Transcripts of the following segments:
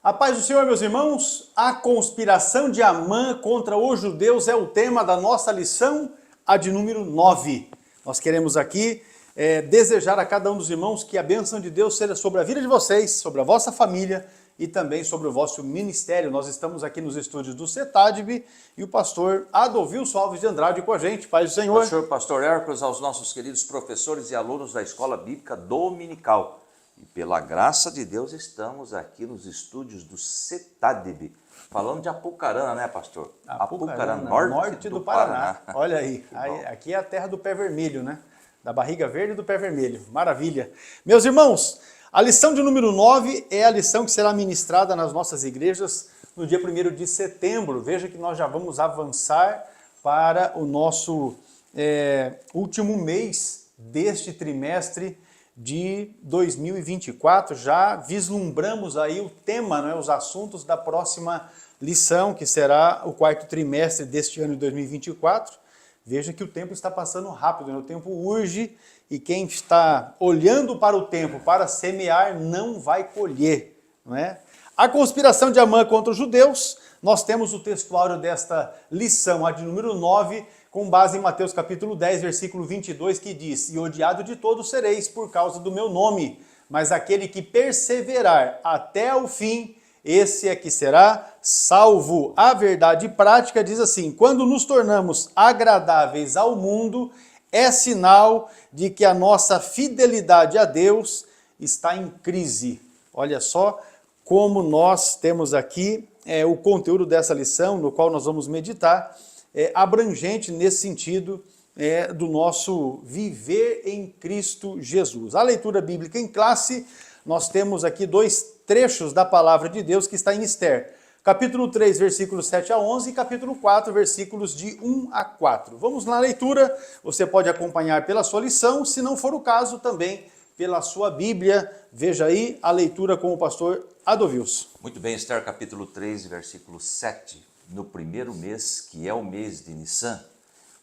A paz do Senhor, meus irmãos, a conspiração de Amã contra os judeus é o tema da nossa lição, a de número 9. Nós queremos aqui desejar a cada um dos irmãos que a bênção de Deus seja sobre a vida de vocês, sobre a vossa família e também sobre o vosso ministério. Nós estamos aqui nos estúdios do CETADB e o pastor Adolvilson Alves de Andrade com a gente. Paz do Senhor. Pastor Hércules, aos nossos queridos professores e alunos da Escola Bíblica Dominical. E pela graça de Deus estamos aqui nos estúdios do CETADB, falando de Apucarana, né, pastor? Apucarana, norte do Paraná. Olha aí, aqui é a terra do pé vermelho, né? Da barriga verde e do pé vermelho. Maravilha. Meus irmãos, a lição de número 9 é a lição que será ministrada nas nossas igrejas no dia 1º de setembro. Veja que nós já vamos avançar para o nosso último mês deste trimestre de 2024, já vislumbramos aí o tema, né, os assuntos da próxima lição, que será o 4º trimestre deste ano de 2024. Veja que o tempo está passando rápido, né? O tempo urge e quem está olhando para o tempo para semear não vai colher, não é? A conspiração de Amã contra os judeus, nós temos o textuário desta lição, a de número 9, com base em Mateus capítulo 10, versículo 22, que diz: "E odiado de todos sereis por causa do meu nome, mas aquele que perseverar até o fim, esse é que será salvo." A verdade prática diz assim: quando nos tornamos agradáveis ao mundo, é sinal de que a nossa fidelidade a Deus está em crise. Olha só como nós temos aqui o conteúdo dessa lição, no qual nós vamos meditar, abrangente nesse sentido do nosso viver em Cristo Jesus. A leitura bíblica em classe, nós temos aqui dois trechos da palavra de Deus que está em Esther. Capítulo 3, versículos 7 a 11 e capítulo 4, versículos de 1 a 4. Vamos na leitura, você pode acompanhar pela sua lição, se não for o caso também pela sua Bíblia. Veja aí a leitura com o pastor Adolvilson. Muito bem, Esther capítulo 3, versículo 7. No primeiro mês, que é o mês de Nissan,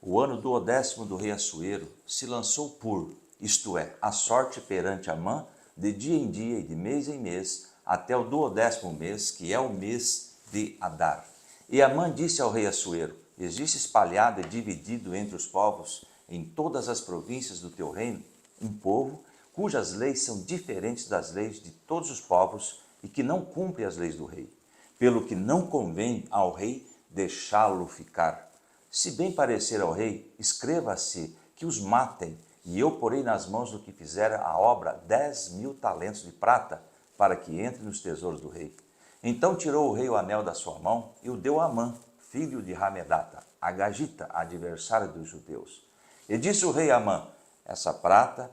o ano do 10º do rei Assuero, se lançou por, isto é, a sorte perante Amã, de dia em dia e de mês em mês, até o 12º mês, que é o mês de Adar. E Amã disse ao rei Assuero: existe espalhado e dividido entre os povos, em todas as províncias do teu reino, um povo cujas leis são diferentes das leis de todos os povos e que não cumpre as leis do rei. Pelo que não convém ao rei deixá-lo ficar. Se bem parecer ao rei, escreva-se que os matem, e eu porei nas mãos do que fizer a obra 10.000 talentos de prata, para que entre nos tesouros do rei. Então tirou o rei o anel da sua mão e o deu a Amã, filho de Hamedata, a Gagita, adversária dos judeus. E disse o rei a Amã: essa prata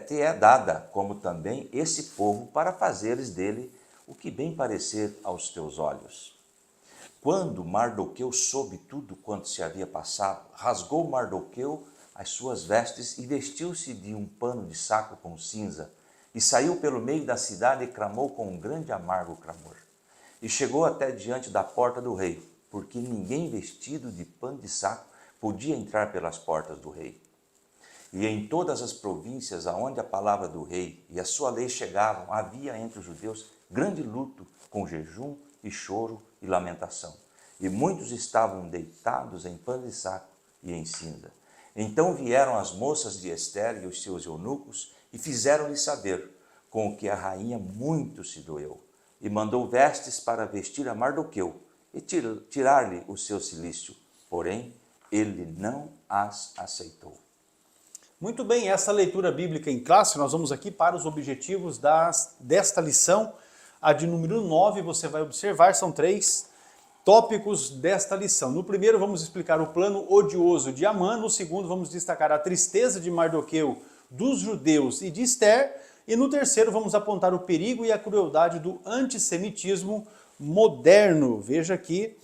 te é dada, como também esse povo, para fazeres dele o que bem parecer aos teus olhos. Quando Mardoqueu soube tudo quanto se havia passado, rasgou Mardoqueu as suas vestes e vestiu-se de um pano de saco com cinza, e saiu pelo meio da cidade e clamou com um grande amargo clamor. E chegou até diante da porta do rei, porque ninguém vestido de pano de saco podia entrar pelas portas do rei. E em todas as províncias aonde a palavra do rei e a sua lei chegavam, havia entre os judeus grande luto, com jejum e choro e lamentação. E muitos estavam deitados em pano de saco e em cinza. Então vieram as moças de Esther e os seus eunucos e fizeram-lhe saber, com o que a rainha muito se doeu. E mandou vestes para vestir a Mardoqueu e tirar-lhe o seu cilício. Porém, ele não as aceitou. Muito bem, essa leitura bíblica em classe, nós vamos aqui para os objetivos desta lição. A de número 9, você vai observar, são 3 tópicos desta lição. No primeiro, vamos explicar o plano odioso de Amã. No segundo, vamos destacar a tristeza de Mardoqueu, dos judeus e de Esther. E no terceiro, vamos apontar o perigo e a crueldade do antissemitismo moderno. Veja aqui,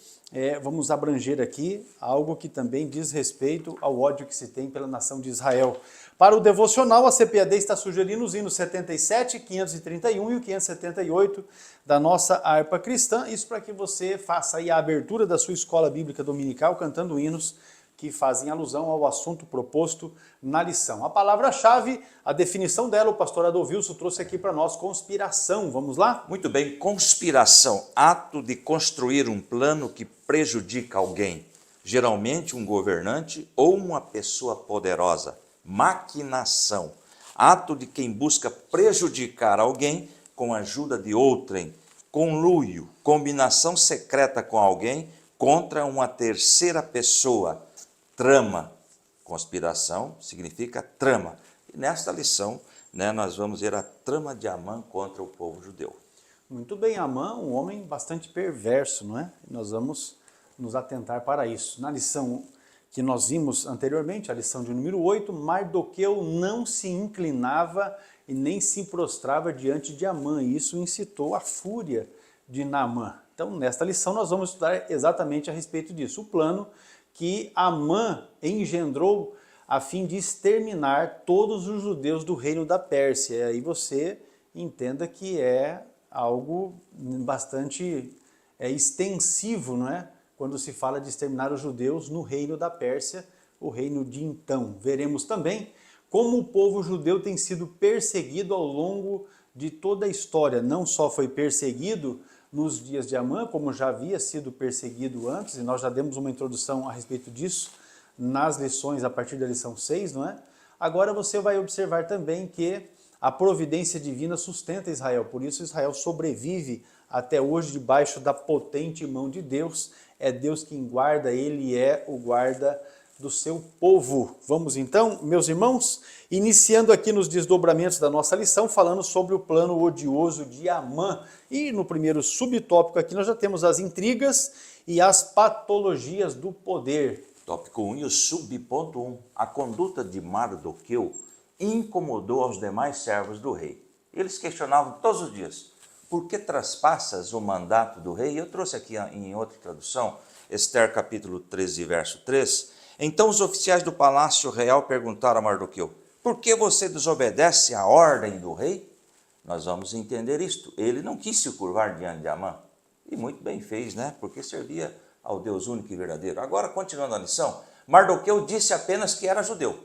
vamos abranger aqui algo que também diz respeito ao ódio que se tem pela nação de Israel. Para o devocional, a CPAD está sugerindo os hinos 77, 531 e o 578 da nossa harpa cristã. Isso para que você faça aí a abertura da sua escola bíblica dominical cantando hinos que fazem alusão ao assunto proposto na lição. A palavra-chave, a definição dela, o pastor Adolvilson trouxe aqui para nós, conspiração. Vamos lá? Muito bem, conspiração, ato de construir um plano que prejudica alguém, geralmente um governante ou uma pessoa poderosa. Maquinação, ato de quem busca prejudicar alguém com a ajuda de outrem. Conluio, combinação secreta com alguém contra uma terceira pessoa. Trama, conspiração significa trama. E nesta lição, nós vamos ver a trama de Amã contra o povo judeu. Muito bem, Amã, um homem bastante perverso, não é? Nós vamos nos atentar para isso. Na lição que nós vimos anteriormente, a lição de número 8, Mardoqueu não se inclinava e nem se prostrava diante de Amã, e isso incitou a fúria de Naamã. Então, nesta lição, nós vamos estudar exatamente a respeito disso. O plano que Amã engendrou a fim de exterminar todos os judeus do reino da Pérsia. E aí você entenda que é algo bastante extensivo, não é? Quando se fala de exterminar os judeus no reino da Pérsia, o reino de então. Veremos também como o povo judeu tem sido perseguido ao longo de toda a história. Não só foi perseguido nos dias de Amã, como já havia sido perseguido antes, e nós já demos uma introdução a respeito disso nas lições, a partir da lição 6, não é? Agora você vai observar também que a providência divina sustenta Israel, por isso Israel sobrevive até hoje debaixo da potente mão de Deus. É Deus quem guarda, Ele é o guarda do seu povo. Vamos então, meus irmãos, iniciando aqui nos desdobramentos da nossa lição, falando sobre o plano odioso de Amã. E no primeiro subtópico aqui nós já temos as intrigas e as patologias do poder. Tópico 1 e o subponto 1. A conduta de Mardoqueu incomodou aos demais servos do rei. Eles questionavam todos os dias: por que traspassas o mandato do rei? Eu trouxe aqui em outra tradução, Esther capítulo 13, verso 3. Então os oficiais do palácio real perguntaram a Mardoqueu: por que você desobedece à ordem do rei? Nós vamos entender isto. Ele não quis se curvar diante de Amã. E muito bem fez, né? Porque servia ao Deus único e verdadeiro. Agora, continuando a lição, Mardoqueu disse apenas que era judeu,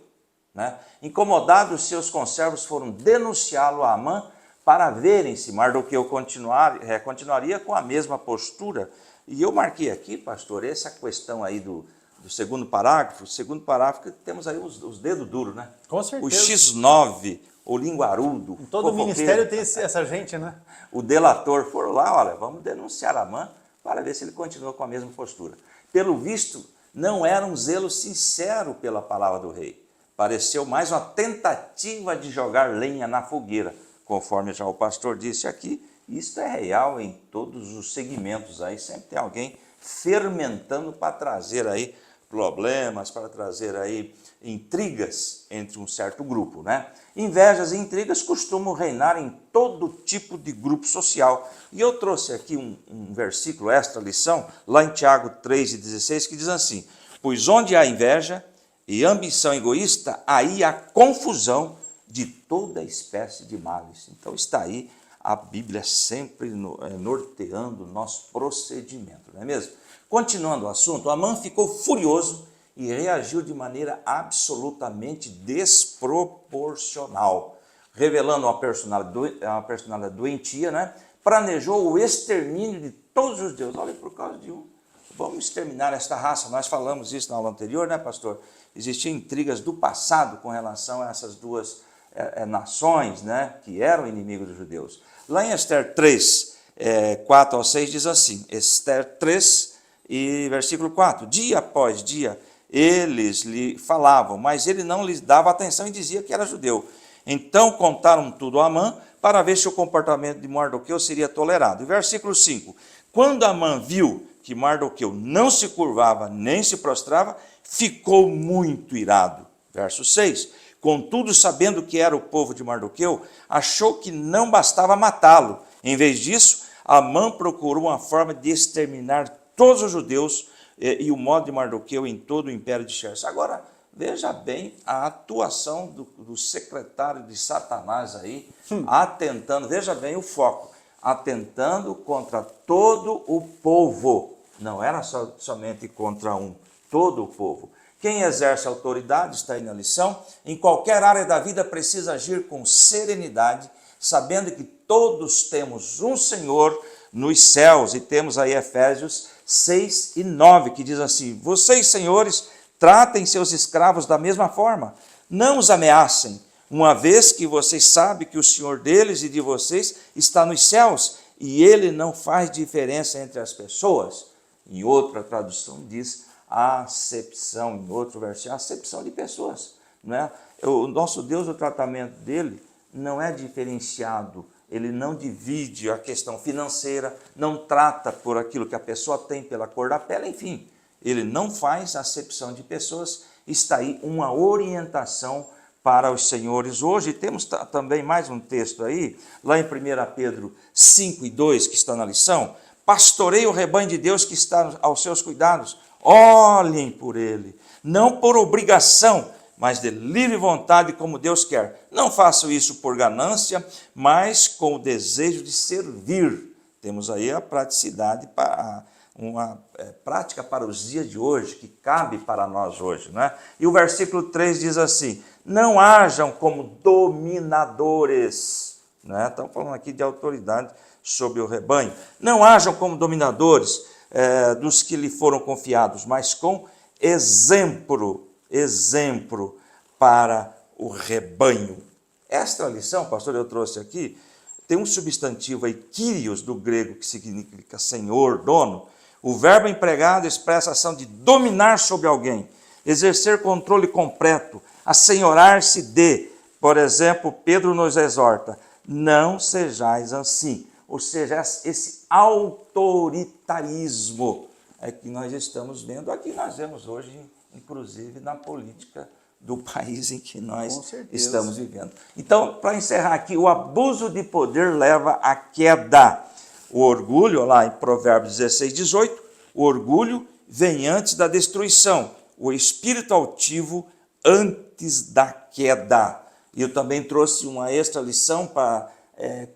né? Incomodados, seus conservos foram denunciá-lo a Amã para verem se Mardoqueu continuaria com a mesma postura. E eu marquei aqui, pastor, essa questão aí do segundo parágrafo. O segundo parágrafo, temos aí os dedos duros, né? Com certeza. O X9, o linguarudo. Em todo ministério tem essa gente, né? O delator foram lá, olha, vamos denunciar Amã para ver se ele continua com a mesma postura. Pelo visto, não era um zelo sincero pela palavra do rei. Pareceu mais uma tentativa de jogar lenha na fogueira, conforme já o pastor disse aqui. Isto é real em todos os segmentos aí, sempre tem alguém fermentando para trazer aí problemas, para trazer aí intrigas entre um certo grupo, né? Invejas e intrigas costumam reinar em todo tipo de grupo social. E eu trouxe aqui um versículo, esta lição, lá em Tiago 3,16, que diz assim: pois onde há inveja e ambição egoísta, aí há confusão de toda espécie de males. Então está aí a Bíblia sempre norteando o nosso procedimento, não é mesmo? Continuando o assunto, Amã ficou furioso e reagiu de maneira absolutamente desproporcional, revelando uma personalidade doentia, né? Planejou o extermínio de todos os judeus. Olha, por causa de vamos exterminar esta raça. Nós falamos isso na aula anterior, né, pastor? Existiam intrigas do passado com relação a essas duas nações, né, que eram inimigos dos judeus. Lá em Esther 3, 4 ao 6, diz assim, Esther 3, e versículo 4, dia após dia, eles lhe falavam, mas ele não lhes dava atenção e dizia que era judeu. Então contaram tudo a Amã para ver se o comportamento de Mardoqueu seria tolerado. E versículo 5, quando Amã viu que Mardoqueu não se curvava nem se prostrava, ficou muito irado. Verso 6, contudo, sabendo que era o povo de Mardoqueu, achou que não bastava matá-lo. Em vez disso, Amã procurou uma forma de exterminar todos os judeus e o modo de Mardoqueu em todo o império de Xerxes. Agora, veja bem a atuação do secretário de Satanás aí, atentando, veja bem o foco, atentando contra todo o povo. Não era somente contra todo o povo. Quem exerce autoridade, está aí na lição, em qualquer área da vida precisa agir com serenidade, sabendo que todos temos um Senhor nos céus. E temos aí Efésios 6 e 9, que diz assim: vocês, senhores, tratem seus escravos da mesma forma, não os ameacem, uma vez que vocês sabem que o Senhor deles e de vocês está nos céus, e ele não faz diferença entre as pessoas. Em outra tradução diz acepção, em outro versículo, acepção de pessoas, não é? O nosso Deus, o tratamento dele não é diferenciado, ele não divide a questão financeira, não trata por aquilo que a pessoa tem, pela cor da pele, enfim, ele não faz acepção de pessoas. Está aí uma orientação para os senhores. Hoje temos também mais um texto aí, lá em 1 Pedro 5 e 2, que está na lição: pastoreie o rebanho de Deus que está aos seus cuidados, olhem por ele, não por obrigação, mas de livre vontade, como Deus quer. Não façam isso por ganância, mas com o desejo de servir. Temos aí a praticidade, para uma prática para os dias de hoje, que cabe para nós hoje, né? E o versículo 3 diz assim: não hajam como dominadores, né? Estamos falando aqui de autoridade sobre o rebanho. Não hajam como dominadores dos que lhe foram confiados, mas com exemplo para o rebanho. Esta lição, pastor, eu trouxe aqui, tem um substantivo aí, kyrios, do grego, que significa senhor, dono. O verbo empregado expressa a ação de dominar sobre alguém, exercer controle completo, assenhorar-se de. Por exemplo, Pedro nos exorta: não sejais assim. Ou seja, esse autoritarismo é que nós estamos vendo aqui, nós vemos hoje, inclusive na política do país em que nós estamos vivendo. Então, para encerrar aqui, o abuso de poder leva à queda. O orgulho, lá em Provérbios 16, 18, o orgulho vem antes da destruição, o espírito altivo antes da queda. E eu também trouxe uma extra lição para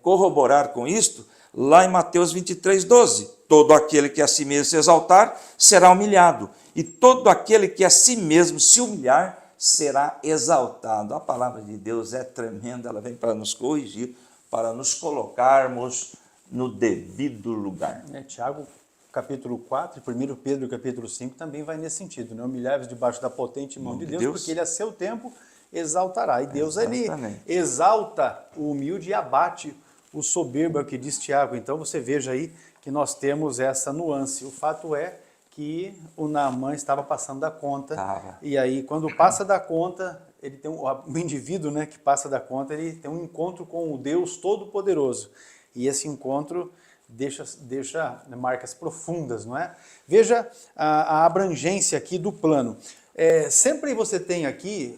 corroborar com isto, lá em Mateus 23, 12. Todo aquele que a si mesmo se exaltar será humilhado, e todo aquele que a si mesmo se humilhar será exaltado. A palavra de Deus é tremenda, ela vem para nos corrigir, para nos colocarmos no devido lugar. Tiago, capítulo 4, e 1 Pedro, capítulo 5, também vai nesse sentido, né? Humilhai-vos debaixo da potente mão de Deus, porque ele a seu tempo exaltará. E Deus, ele exalta o humilde e abate o soberbo, é o que diz Tiago. Então você veja aí que nós temos essa nuance. O fato é que o Naamã estava passando da conta, e aí quando passa da conta, ele tem o indivíduo, né, que passa da conta, ele tem um encontro com o Deus Todo-Poderoso, e esse encontro deixa marcas profundas, não é? Veja a abrangência aqui do plano. Sempre você tem aqui,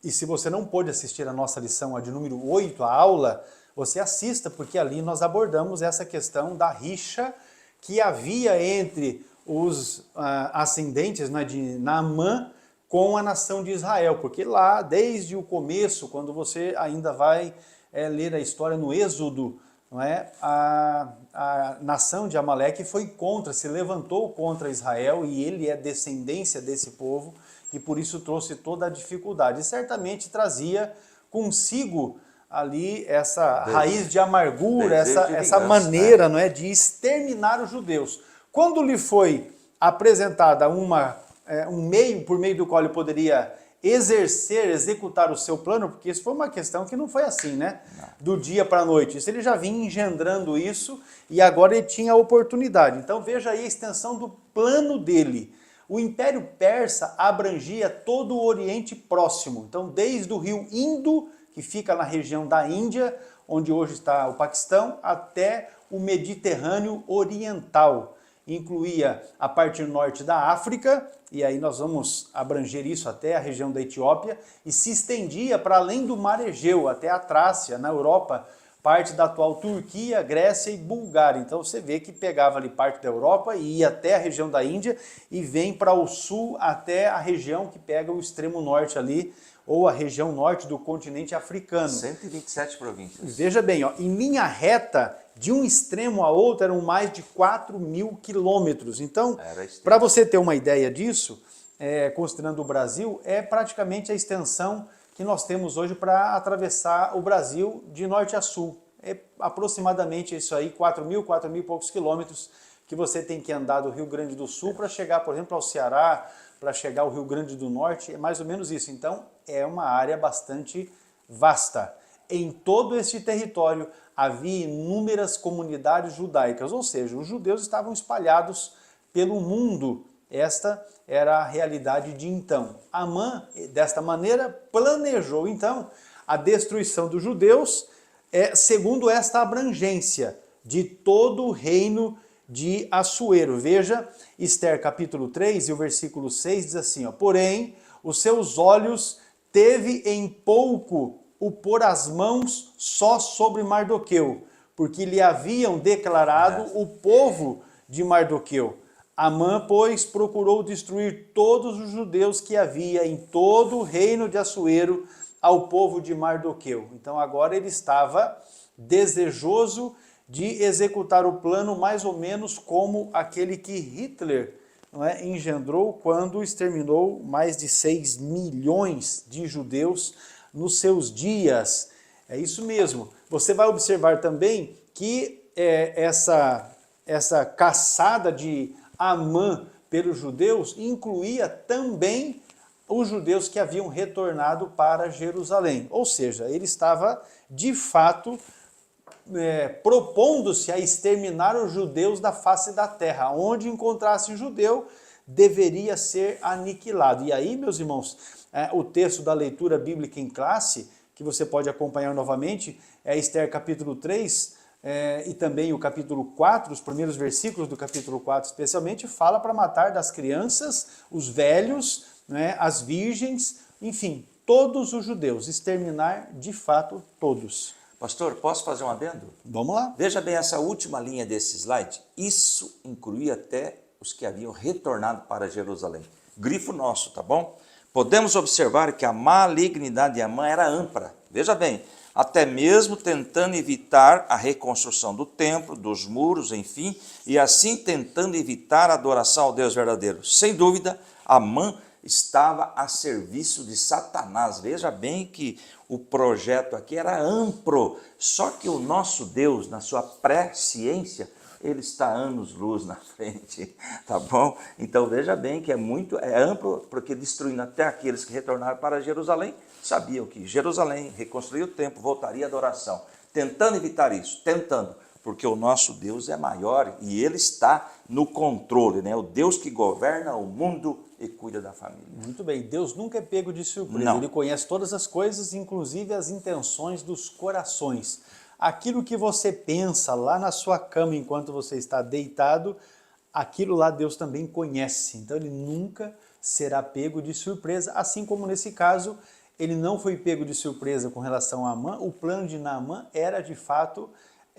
e se você não pôde assistir a nossa lição, a de número 8, a aula, você assista, porque ali nós abordamos essa questão da rixa que havia entre os ascendentes, né, de Naamã com a nação de Israel, porque lá, desde o começo, quando você ainda vai ler a história no Êxodo, não é? A nação de Amaleque se levantou contra Israel, e ele é descendência desse povo, e por isso trouxe toda a dificuldade. E certamente trazia consigo ali essa raiz de amargura, essa maneira, não é, de exterminar os judeus. Quando lhe foi apresentada um meio por meio do qual ele poderia executar o seu plano, porque isso foi uma questão que não foi assim, né? Do dia para a noite. Isso ele já vinha engendrando isso, e agora ele tinha a oportunidade. Então veja aí a extensão do plano dele. O Império Persa abrangia todo o Oriente Próximo. Então desde o rio Indo, que fica na região da Índia, onde hoje está o Paquistão, até o Mediterrâneo Oriental. Incluía a parte norte da África, e aí nós vamos abranger isso até a região da Etiópia, e se estendia para além do Mar Egeu, até a Trácia, na Europa, parte da atual Turquia, Grécia e Bulgária. Então você vê que pegava ali parte da Europa e ia até a região da Índia, e vem para o sul até a região que pega o extremo norte ali, ou a região norte do continente africano. 127 províncias. Veja bem, ó, em linha reta, de um extremo a outro, eram mais de 4.000 quilômetros. Então, para você ter uma ideia disso, considerando o Brasil, é praticamente a extensão que nós temos hoje para atravessar o Brasil de norte a sul. É aproximadamente isso aí, 4.000 e poucos quilômetros que você tem que andar do Rio Grande do Sul para chegar, por exemplo, ao Ceará, para chegar ao Rio Grande do Norte, é mais ou menos isso. Então, é uma área bastante vasta. Em todo esse território havia inúmeras comunidades judaicas, ou seja, os judeus estavam espalhados pelo mundo. Esta era a realidade de então. Amã, desta maneira, planejou então a destruição dos judeus, segundo esta abrangência de todo o reino de Assuero. Veja, Ester capítulo 3 e o versículo 6 diz assim, ó, porém, os seus olhos teve em pouco o pôr as mãos só sobre Mardoqueu, porque lhe haviam declarado o povo de Mardoqueu. Amã, pois, procurou destruir todos os judeus que havia em todo o reino de Assuero ao povo de Mardoqueu. Então agora ele estava desejoso de executar o plano mais ou menos como aquele que Hitler engendrou quando exterminou mais de 6 milhões de judeus nos seus dias. É isso mesmo. Você vai observar também que essa caçada de Amã pelos judeus incluía também os judeus que haviam retornado para Jerusalém. Ou seja, ele estava, de fato, propondo-se a exterminar os judeus da face da terra. Onde encontrasse judeu, deveria ser aniquilado. E aí, meus irmãos, o texto da leitura bíblica em classe, que você pode acompanhar novamente, é Ester capítulo 3 e também o capítulo 4, os primeiros versículos do capítulo 4 especialmente, fala para matar das crianças, os velhos, as virgens, enfim, todos os judeus, exterminar de fato todos. Pastor, posso fazer um adendo? Vamos lá. Veja bem essa última linha desse slide. Isso incluía até os que haviam retornado para Jerusalém. Grifo nosso, tá bom? Podemos observar que a malignidade de Amã era ampla. Veja bem, até mesmo tentando evitar a reconstrução do templo, dos muros, enfim, e assim tentando evitar a adoração ao Deus verdadeiro. Sem dúvida, Amã estava a serviço de Satanás. Veja bem que o projeto aqui era amplo, só que o nosso Deus, na sua presciência, ele está anos-luz na frente, tá bom? Então veja bem que é amplo, porque destruindo até aqueles que retornaram para Jerusalém, sabiam que Jerusalém reconstruía o templo, voltaria à adoração, tentando evitar isso, porque o nosso Deus é maior e ele está no controle, o Deus que governa o mundo e cuida da família. Muito bem, Deus nunca é pego de surpresa, Não. Ele conhece todas as coisas, inclusive as intenções dos corações. Aquilo que você pensa lá na sua cama enquanto você está deitado, aquilo lá Deus também conhece. Então ele nunca será pego de surpresa, assim como nesse caso ele não foi pego de surpresa com relação a Amã. O plano de Naamã era de fato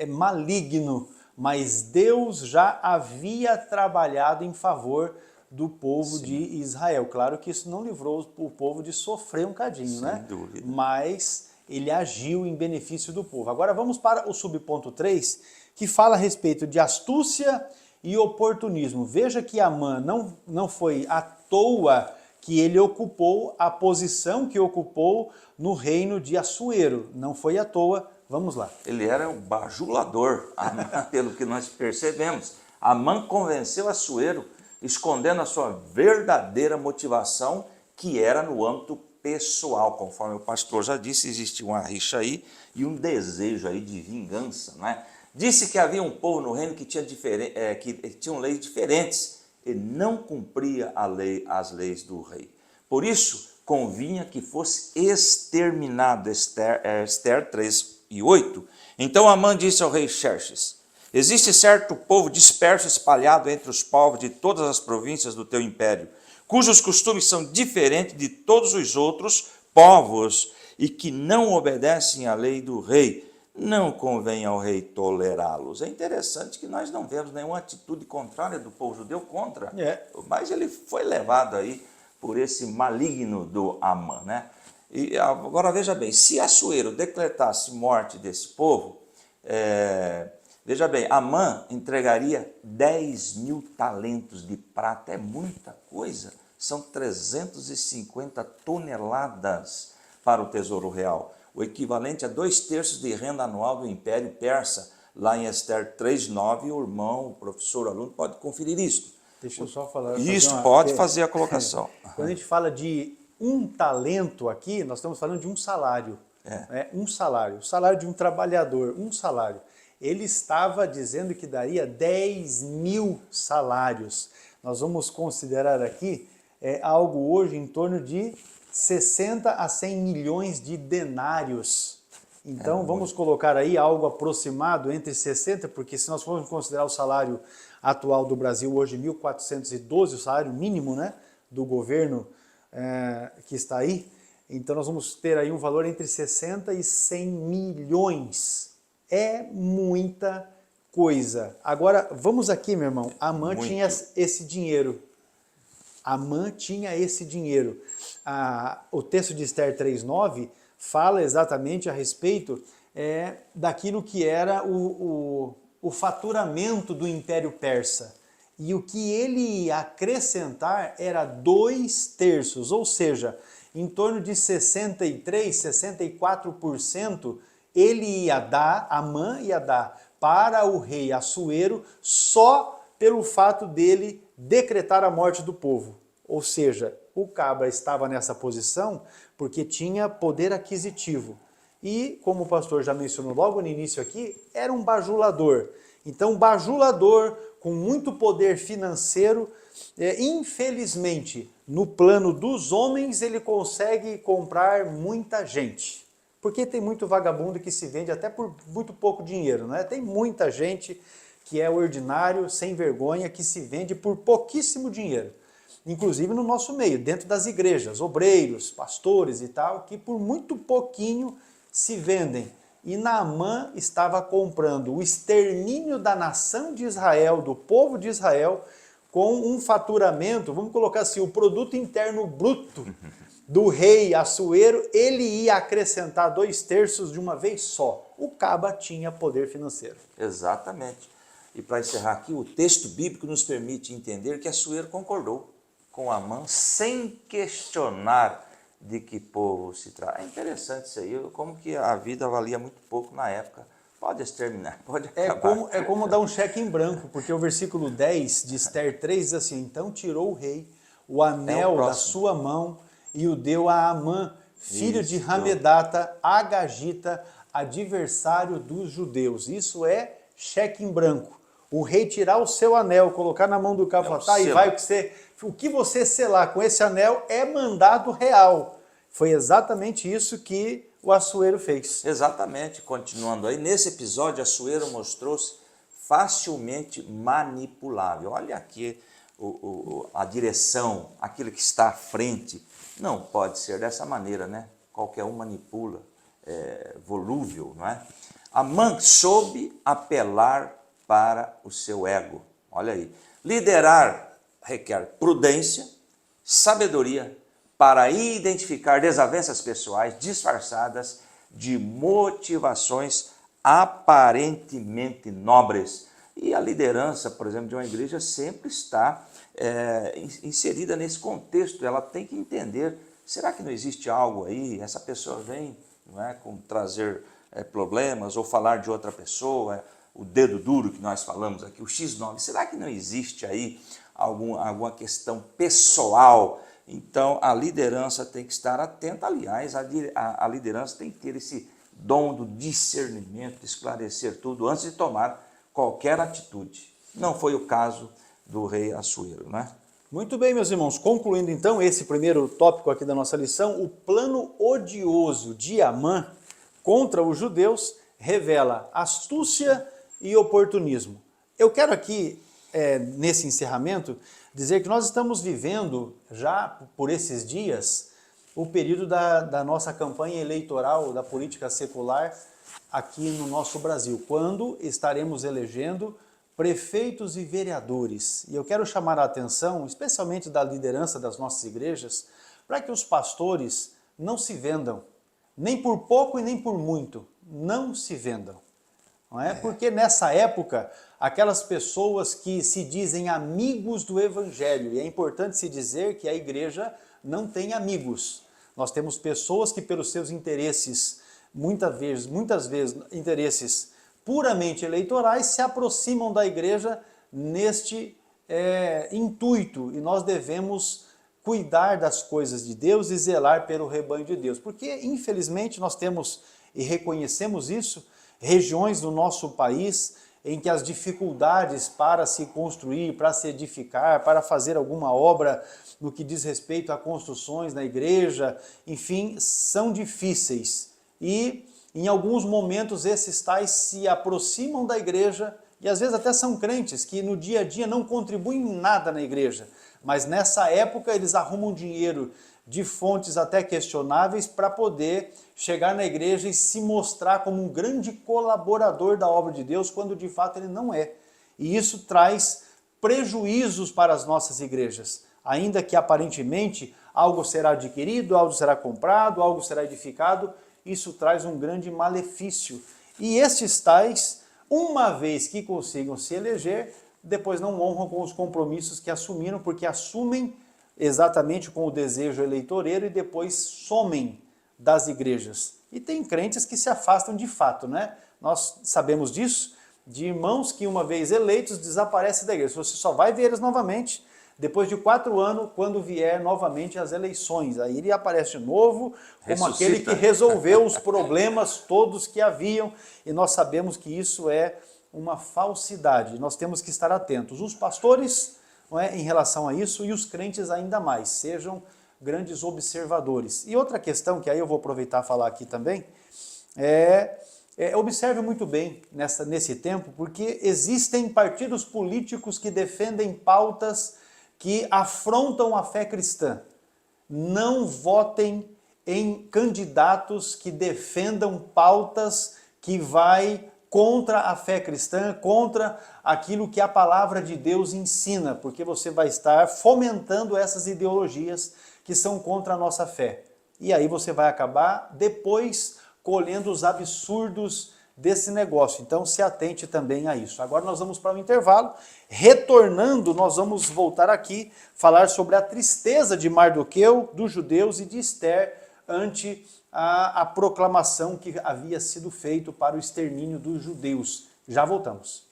maligno, mas Deus já havia trabalhado em favor do povo de Israel. Claro que isso não livrou o povo de sofrer um cadinho, Sem dúvida. Mas ele agiu em benefício do povo. Agora vamos para o subponto 3, que fala a respeito de astúcia e oportunismo. Veja que Amã não foi à toa que ele ocupou a posição que ocupou no reino de Assuero. Não foi à toa. Vamos lá. Ele era um bajulador, pelo que nós percebemos. Amã convenceu Assuero, escondendo a sua verdadeira motivação, que era no âmbito pessoal. Conforme o pastor já disse, existia uma rixa aí e um desejo aí de vingança, Disse que havia um povo no reino que tinham leis diferentes e não cumpria as leis do rei. Por isso, convinha que fosse exterminado. Ester 3:8. Então Amã disse ao rei Xerxes: existe certo povo disperso, espalhado entre os povos de todas as províncias do teu império, cujos costumes são diferentes de todos os outros povos e que não obedecem à lei do rei. Não convém ao rei tolerá-los. É interessante que nós não vemos nenhuma atitude contrária do povo judeu contra, mas ele foi levado aí por esse maligno do Amã, E agora veja bem, se Assuero decretasse morte desse povo, veja bem, Amã entregaria 10.000 talentos de prata, é muita coisa. são 350 toneladas para o Tesouro Real, o equivalente a 2/3 de renda anual do Império Persa, lá em Esther 3:9, o irmão, o professor, o aluno pode conferir isso. Deixa eu só falar. Isso, pode fazer a colocação. Quando a gente fala de um talento aqui, nós estamos falando de um salário. Um salário. O salário de um trabalhador, um salário. Ele estava dizendo que daria 10.000 salários. Nós vamos considerar aqui algo hoje em torno de 60 a 100 milhões de denários. Então vamos colocar aí algo aproximado entre 60, porque se nós formos considerar o salário atual do Brasil hoje, 1.412, o salário mínimo, né, do governo que está aí, então nós vamos ter aí um valor entre 60 e 100 milhões. É muita coisa. Agora, vamos aqui, meu irmão, Amã tinha esse dinheiro. Amã tinha esse dinheiro. O texto de Esther 3:9 fala exatamente a respeito daquilo que era o faturamento do Império Persa. E o que ele ia acrescentar era 2/3, ou seja, em torno de 63, 64%, ele ia dar, Amã ia dar para o rei Assuero só pelo fato dele decretar a morte do povo. Ou seja, o cabra estava nessa posição porque tinha poder aquisitivo. E, como o pastor já mencionou logo no início aqui, era um bajulador. Então, bajulador com muito poder financeiro, infelizmente, no plano dos homens, ele consegue comprar muita gente. Porque tem muito vagabundo que se vende até por muito pouco dinheiro, né? Tem muita gente que é ordinário, sem vergonha, que se vende por pouquíssimo dinheiro. Inclusive no nosso meio, dentro das igrejas, obreiros, pastores e tal, que por muito pouquinho se vendem. E Naamã estava comprando o extermínio da nação de Israel, do povo de Israel, com um faturamento, vamos colocar assim, o produto interno bruto do rei Assuero, ele ia acrescentar 2/3 de uma vez só. O caba tinha poder financeiro. Exatamente. E para encerrar aqui, o texto bíblico nos permite entender que Assuero concordou com Amã sem questionar de que povo se trata. É interessante isso aí, como que a vida valia muito pouco na época. Pode exterminar, pode acabar. É como dar um cheque em branco, porque o versículo 10 de Esther 3 diz assim, então tirou o rei o anel da sua mão e o deu a Amã, filho de Hamedata, agagita, adversário dos judeus. Isso é cheque em branco. O rei tirar o seu anel, colocar na mão do cara e falar, tá, e vai o que você selar com esse anel é mandado real. Foi exatamente isso que o Assuero fez. Exatamente, continuando aí, nesse episódio Assuero mostrou-se facilmente manipulável. Olha aqui a direção, aquilo que está à frente, não pode ser dessa maneira, né? Qualquer um manipula, volúvel, não é? Amã soube apelar para o seu ego. Olha aí, liderar requer prudência, sabedoria, para identificar desavenças pessoais disfarçadas de motivações aparentemente nobres. E a liderança, por exemplo, de uma igreja sempre está inserida nesse contexto. Ela tem que entender, será que não existe algo aí? Essa pessoa vem, não é, com trazer problemas ou falar de outra pessoa, o dedo duro que nós falamos aqui, o X9, será que não existe aí alguma questão pessoal? Então, a liderança tem que estar atenta. Aliás, a liderança tem que ter esse dom do discernimento, de esclarecer tudo antes de tomar qualquer atitude. Não foi o caso do rei Assuero, né? Muito bem, meus irmãos. Concluindo, então, esse primeiro tópico aqui da nossa lição, o plano odioso de Amã contra os judeus revela astúcia e oportunismo. Eu quero aqui, nesse encerramento, dizer que nós estamos vivendo, já por esses dias, o período da nossa campanha eleitoral, da política secular aqui no nosso Brasil, quando estaremos elegendo prefeitos e vereadores. E eu quero chamar a atenção, especialmente da liderança das nossas igrejas, para que os pastores não se vendam, nem por pouco e nem por muito, não se vendam. Não é? Porque nessa época aquelas pessoas que se dizem amigos do Evangelho. E é importante se dizer que a igreja não tem amigos. Nós temos pessoas que pelos seus interesses, muitas vezes interesses puramente eleitorais, se aproximam da igreja neste intuito. E nós devemos cuidar das coisas de Deus e zelar pelo rebanho de Deus. Porque, infelizmente, nós temos, e reconhecemos isso, regiões do nosso país em que as dificuldades para se construir, para se edificar, para fazer alguma obra no que diz respeito a construções na igreja, enfim, são difíceis. E, em alguns momentos, esses tais se aproximam da igreja e, às vezes, até são crentes que no dia a dia não contribuem em nada na igreja. Mas nessa época eles arrumam dinheiro de fontes até questionáveis para poder chegar na igreja e se mostrar como um grande colaborador da obra de Deus, quando de fato ele não é. E isso traz prejuízos para as nossas igrejas. Ainda que aparentemente algo será adquirido, algo será comprado, algo será edificado, isso traz um grande malefício. E estes tais, uma vez que consigam se eleger, depois não honram com os compromissos que assumiram, porque assumem exatamente com o desejo eleitoreiro e depois somem das igrejas. E tem crentes que se afastam de fato, né? Nós sabemos disso, de irmãos que uma vez eleitos desaparecem da igreja. Você só vai ver eles novamente depois de 4 anos, quando vier novamente as eleições. Aí ele aparece de novo como aquele que resolveu os problemas todos que haviam, e nós sabemos que isso é uma falsidade. Nós temos que estar atentos. Os pastores, não é, em relação a isso, e os crentes ainda mais, sejam grandes observadores. E outra questão, que aí eu vou aproveitar e falar aqui também, observe muito bem nesse tempo, porque existem partidos políticos que defendem pautas que afrontam a fé cristã. Não votem em candidatos que defendam pautas que vai contra a fé cristã, contra aquilo que a palavra de Deus ensina, porque você vai estar fomentando essas ideologias que são contra a nossa fé. E aí você vai acabar depois colhendo os absurdos desse negócio. Então se atente também a isso. Agora nós vamos para um intervalo. Retornando, nós vamos voltar aqui, falar sobre a tristeza de Mardoqueu, dos judeus, e de Esther ante a proclamação que havia sido feita para o extermínio dos judeus. Já voltamos.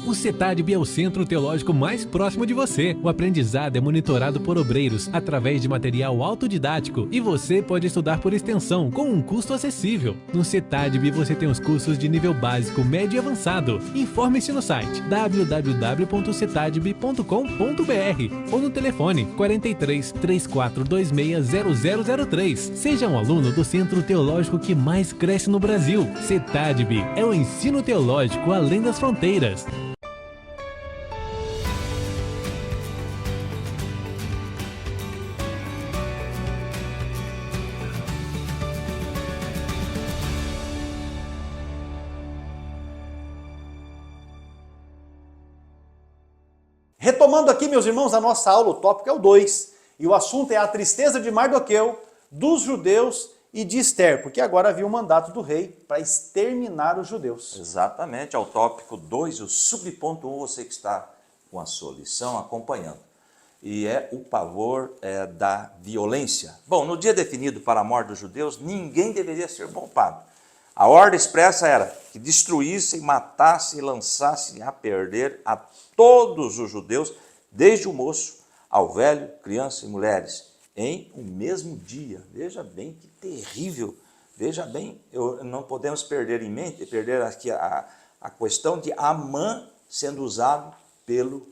O CETADB é o centro teológico mais próximo de você. O aprendizado é monitorado por obreiros através de material autodidático e você pode estudar por extensão com um custo acessível. No CETADB você tem os cursos de nível básico, médio e avançado. Informe-se no site www.cetadb.com.br ou no telefone 43 3426 0003. Seja um aluno do centro teológico que mais cresce no Brasil. CETADB é o ensino teológico além das fronteiras. Retomando aqui, meus irmãos, a nossa aula, o tópico é o 2, e o assunto é a tristeza de Mardoqueu, dos judeus e de Esther, porque agora havia um mandato do rei para exterminar os judeus. Exatamente, ao tópico 2, o subponto 1, você que está com a sua lição acompanhando. E é o pavor da violência. Bom, no dia definido para a morte dos judeus, ninguém deveria ser poupado. A ordem expressa era que destruíssem, matassem e lançassem a perder a todos os judeus, desde o moço ao velho, criança e mulheres, em um mesmo dia. Veja bem que terrível. Veja bem, não podemos perder aqui a questão de Amã sendo usado pelo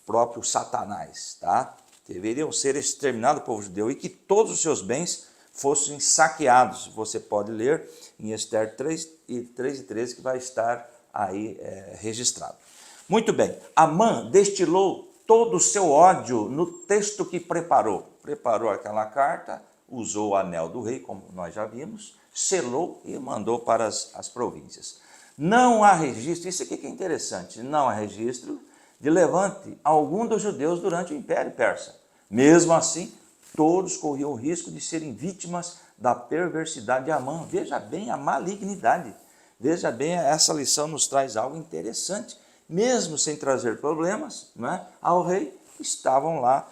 próprio Satanás, tá? Deveriam ser exterminados o povo judeu e que todos os seus bens fossem saqueados. Você pode ler em Esther 3 e 13, que vai estar aí registrado. Muito bem, Amã destilou todo o seu ódio no texto que preparou. Preparou aquela carta, usou o anel do rei, como nós já vimos, selou e mandou para as províncias. Não há registro, isso aqui que é interessante, não há registro de levante algum dos judeus durante o Império Persa. Mesmo assim, todos corriam o risco de serem vítimas da perversidade de Amã. Veja bem a malignidade. Veja bem, essa lição nos traz algo interessante. Mesmo sem trazer problemas, né, ao rei, estavam lá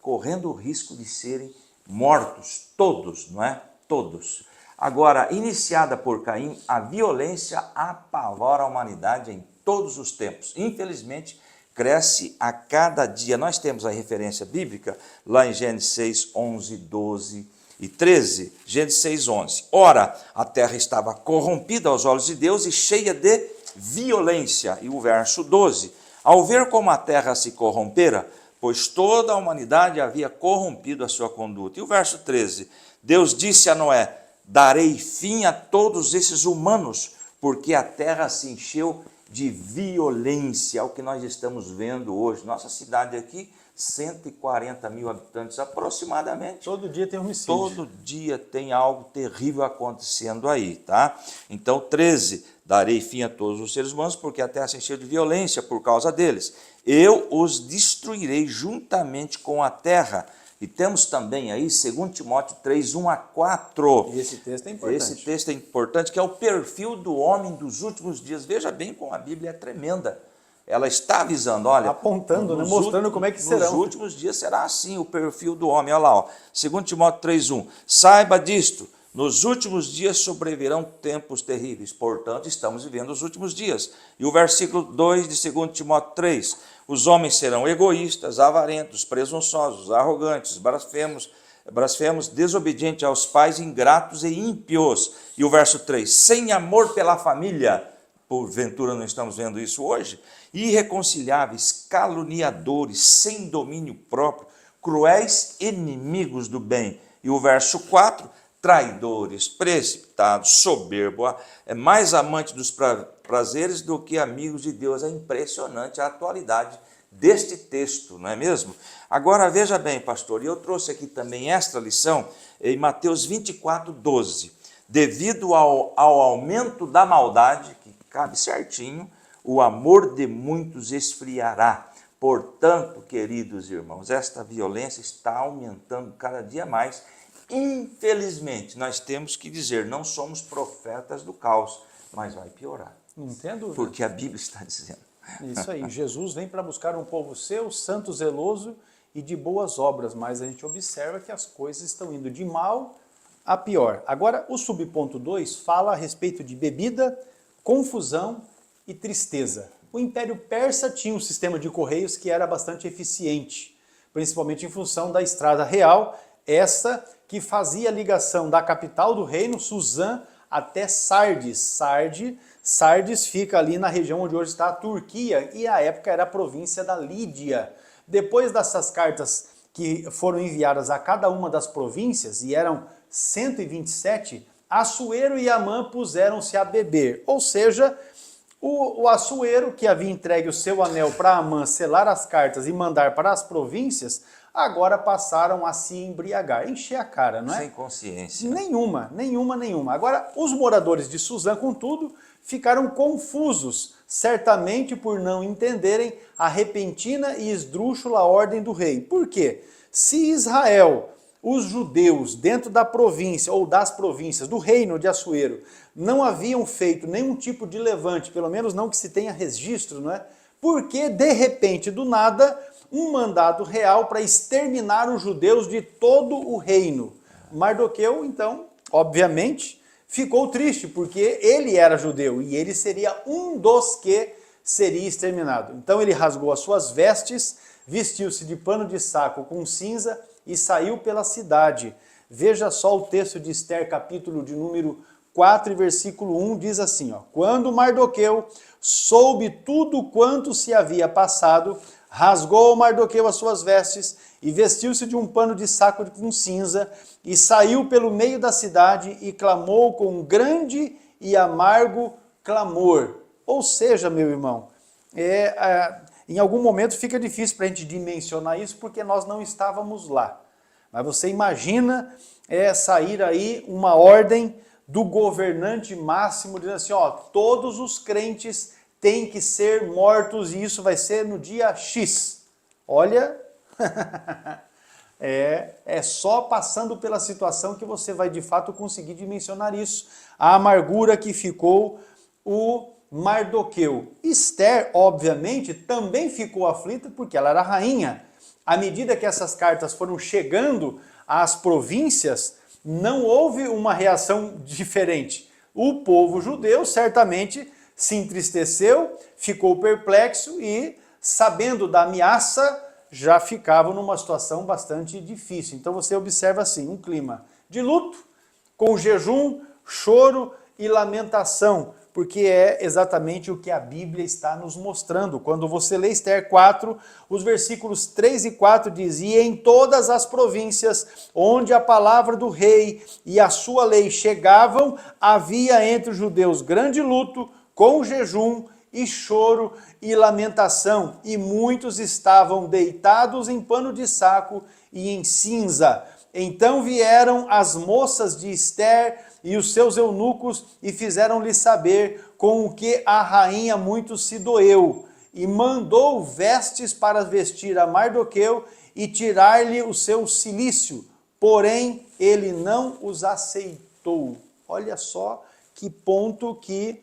correndo o risco de serem mortos, todos, não é? Todos. Agora, iniciada por Caim, a violência apavora a humanidade em todos os tempos. Infelizmente, cresce a cada dia. Nós temos a referência bíblica lá em Gênesis 6, 11, 12 e 13. Gênesis 6, 11. Ora, a terra estava corrompida aos olhos de Deus e cheia de violência. E o verso 12. Ao ver como a terra se corrompera, pois toda a humanidade havia corrompido a sua conduta. E o verso 13. Deus disse a Noé, darei fim a todos esses humanos, porque a terra se encheu de violência, o que nós estamos vendo hoje. Nossa cidade aqui, 140 mil habitantes aproximadamente. Todo dia tem homicídio. Todo dia tem algo terrível acontecendo aí, tá? Então, 13, darei fim a todos os seres humanos, porque a terra se encheu de violência por causa deles. Eu os destruirei juntamente com a terra. E temos também aí 2 Timóteo 3, 1 a 4. Esse texto é importante. Esse texto é importante, que é o perfil do homem dos últimos dias. Veja bem como a Bíblia é tremenda. Ela está avisando, olha... Apontando, né? Mostrando como é que serão. Nos últimos dias será assim o perfil do homem. Olha lá, ó, 2 Timóteo 3, 1. Saiba disto, nos últimos dias sobrevirão tempos terríveis. Portanto, estamos vivendo os últimos dias. E o versículo 2 de 2 Timóteo 3. Os homens serão egoístas, avarentos, presunçosos, arrogantes, blasfemos, desobedientes aos pais, ingratos e ímpios. E o verso 3, sem amor pela família, porventura não estamos vendo isso hoje, irreconciliáveis, caluniadores, sem domínio próprio, cruéis inimigos do bem. E o verso 4, traidores, precipitados, soberbo, mais amante dos prazeres do que amigos de Deus. É impressionante a atualidade deste texto, não é mesmo? Agora veja bem, pastor, e eu trouxe aqui também esta lição em Mateus 24, 12. Devido ao aumento da maldade, que cabe certinho, o amor de muitos esfriará. Portanto, queridos irmãos, esta violência está aumentando cada dia mais. Infelizmente, nós temos que dizer, não somos profetas do caos, mas vai piorar. Não tem dúvida. Porque a Bíblia está dizendo. Isso aí, Jesus vem para buscar um povo seu, santo, zeloso e de boas obras, mas a gente observa que as coisas estão indo de mal a pior. Agora, o subponto 2 fala a respeito de bebida, confusão e tristeza. O Império Persa tinha um sistema de correios que era bastante eficiente, principalmente em função da estrada real, essa que fazia a ligação da capital do reino, Suzã, até Sardes. Sardes fica ali na região onde hoje está a Turquia, e à época era a província da Lídia. Depois dessas cartas que foram enviadas a cada uma das províncias, e eram 127, Assuero e Amã puseram-se a beber. Ou seja, o Assuero, que havia entregue o seu anel para Amã selar as cartas e mandar para as províncias, agora passaram a se embriagar, encher a cara, não é? Sem consciência. Nenhuma. Agora, os moradores de Suzã, contudo, ficaram confusos, certamente por não entenderem a repentina e esdrúxula ordem do rei. Por quê? Se Israel, os judeus dentro da província ou das províncias do reino de Assuero, não haviam feito nenhum tipo de levante, pelo menos não que se tenha registro, não é? Porque, de repente, do nada, um mandado real para exterminar os judeus de todo o reino. Mardoqueu, então, obviamente, ficou triste, porque ele era judeu e ele seria um dos que seria exterminado. Então ele rasgou as suas vestes, vestiu-se de pano de saco com cinza e saiu pela cidade. Veja só o texto de Esther, capítulo de número 4 e versículo 1, diz assim, ó, quando Mardoqueu soube tudo quanto se havia passado, rasgou Mardoqueu as suas vestes e vestiu-se de um pano de saco com cinza e saiu pelo meio da cidade e clamou com um grande e amargo clamor. Ou seja, meu irmão, em algum momento fica difícil para a gente dimensionar isso porque nós não estávamos lá. Mas você imagina sair aí uma ordem do governante máximo, dizendo assim, ó, todos os crentes têm que ser mortos e isso vai ser no dia X. Olha, é só passando pela situação que você vai de fato conseguir dimensionar isso. A amargura que ficou o Mardoqueu. Esther, obviamente, também ficou aflita porque ela era rainha. À medida que essas cartas foram chegando às províncias, não houve uma reação diferente. O povo judeu certamente se entristeceu, ficou perplexo e, sabendo da ameaça, já ficava numa situação bastante difícil. Então você observa assim, um clima de luto, com jejum, choro e lamentação, porque é exatamente o que a Bíblia está nos mostrando. Quando você lê Esther 4, os versículos 3 e 4 diz, e em todas as províncias onde a palavra do rei e a sua lei chegavam, havia entre os judeus grande luto, com jejum e choro e lamentação, e muitos estavam deitados em pano de saco e em cinza. Então vieram as moças de Esther e os seus eunucos e fizeram-lhe saber com o que a rainha muito se doeu, e mandou vestes para vestir a Mardoqueu e tirar-lhe o seu cilício, porém ele não os aceitou. Olha só que ponto que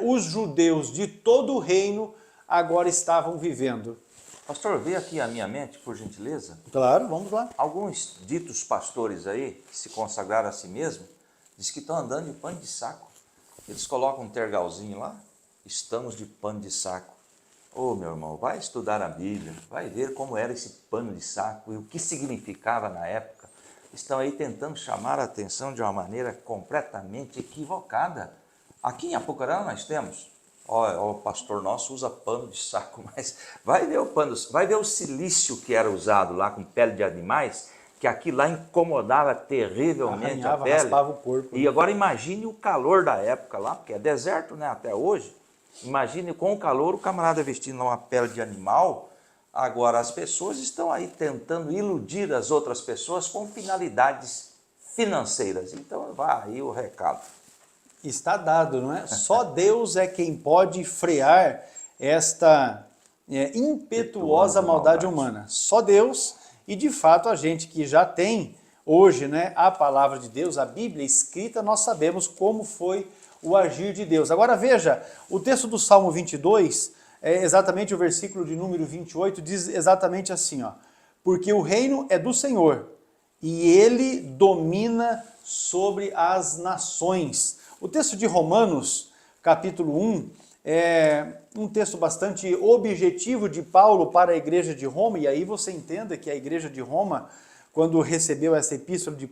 os judeus de todo o reino agora estavam vivendo. Pastor, veio aqui à minha mente, por gentileza. Claro, vamos lá. Alguns ditos pastores aí, que se consagraram a si mesmo, diz que estão andando de pano de saco. Eles colocam um tergalzinho lá, estamos de pano de saco. Ô, meu irmão, vai estudar a Bíblia, vai ver como era esse pano de saco e o que significava na época. Estão aí tentando chamar a atenção de uma maneira completamente equivocada. Aqui em Apucarana nós temos, o pastor nosso usa pano de saco, mas vai ver o cilício que era usado lá com pele de animais, que aquilo lá incomodava terrivelmente a pele. Raspava o corpo. E agora imagine o calor da época lá, porque é deserto, né, até hoje. Imagine com o calor o camarada vestindo uma pele de animal. Agora as pessoas estão aí tentando iludir as outras pessoas com finalidades financeiras. Então vai aí o recado. Está dado, não é? Só Deus é quem pode frear esta impetuosa maldade humana. Só Deus, e de fato a gente que já tem hoje, né, a palavra de Deus, a Bíblia escrita, nós sabemos como foi o agir de Deus. Agora veja, o texto do Salmo 22, exatamente o versículo de número 28, diz exatamente assim, ó, porque o reino é do Senhor e ele domina sobre as nações. O texto de Romanos, capítulo 1, é um texto bastante objetivo de Paulo para a igreja de Roma, e aí você entenda que a igreja de Roma, quando recebeu essa epístola de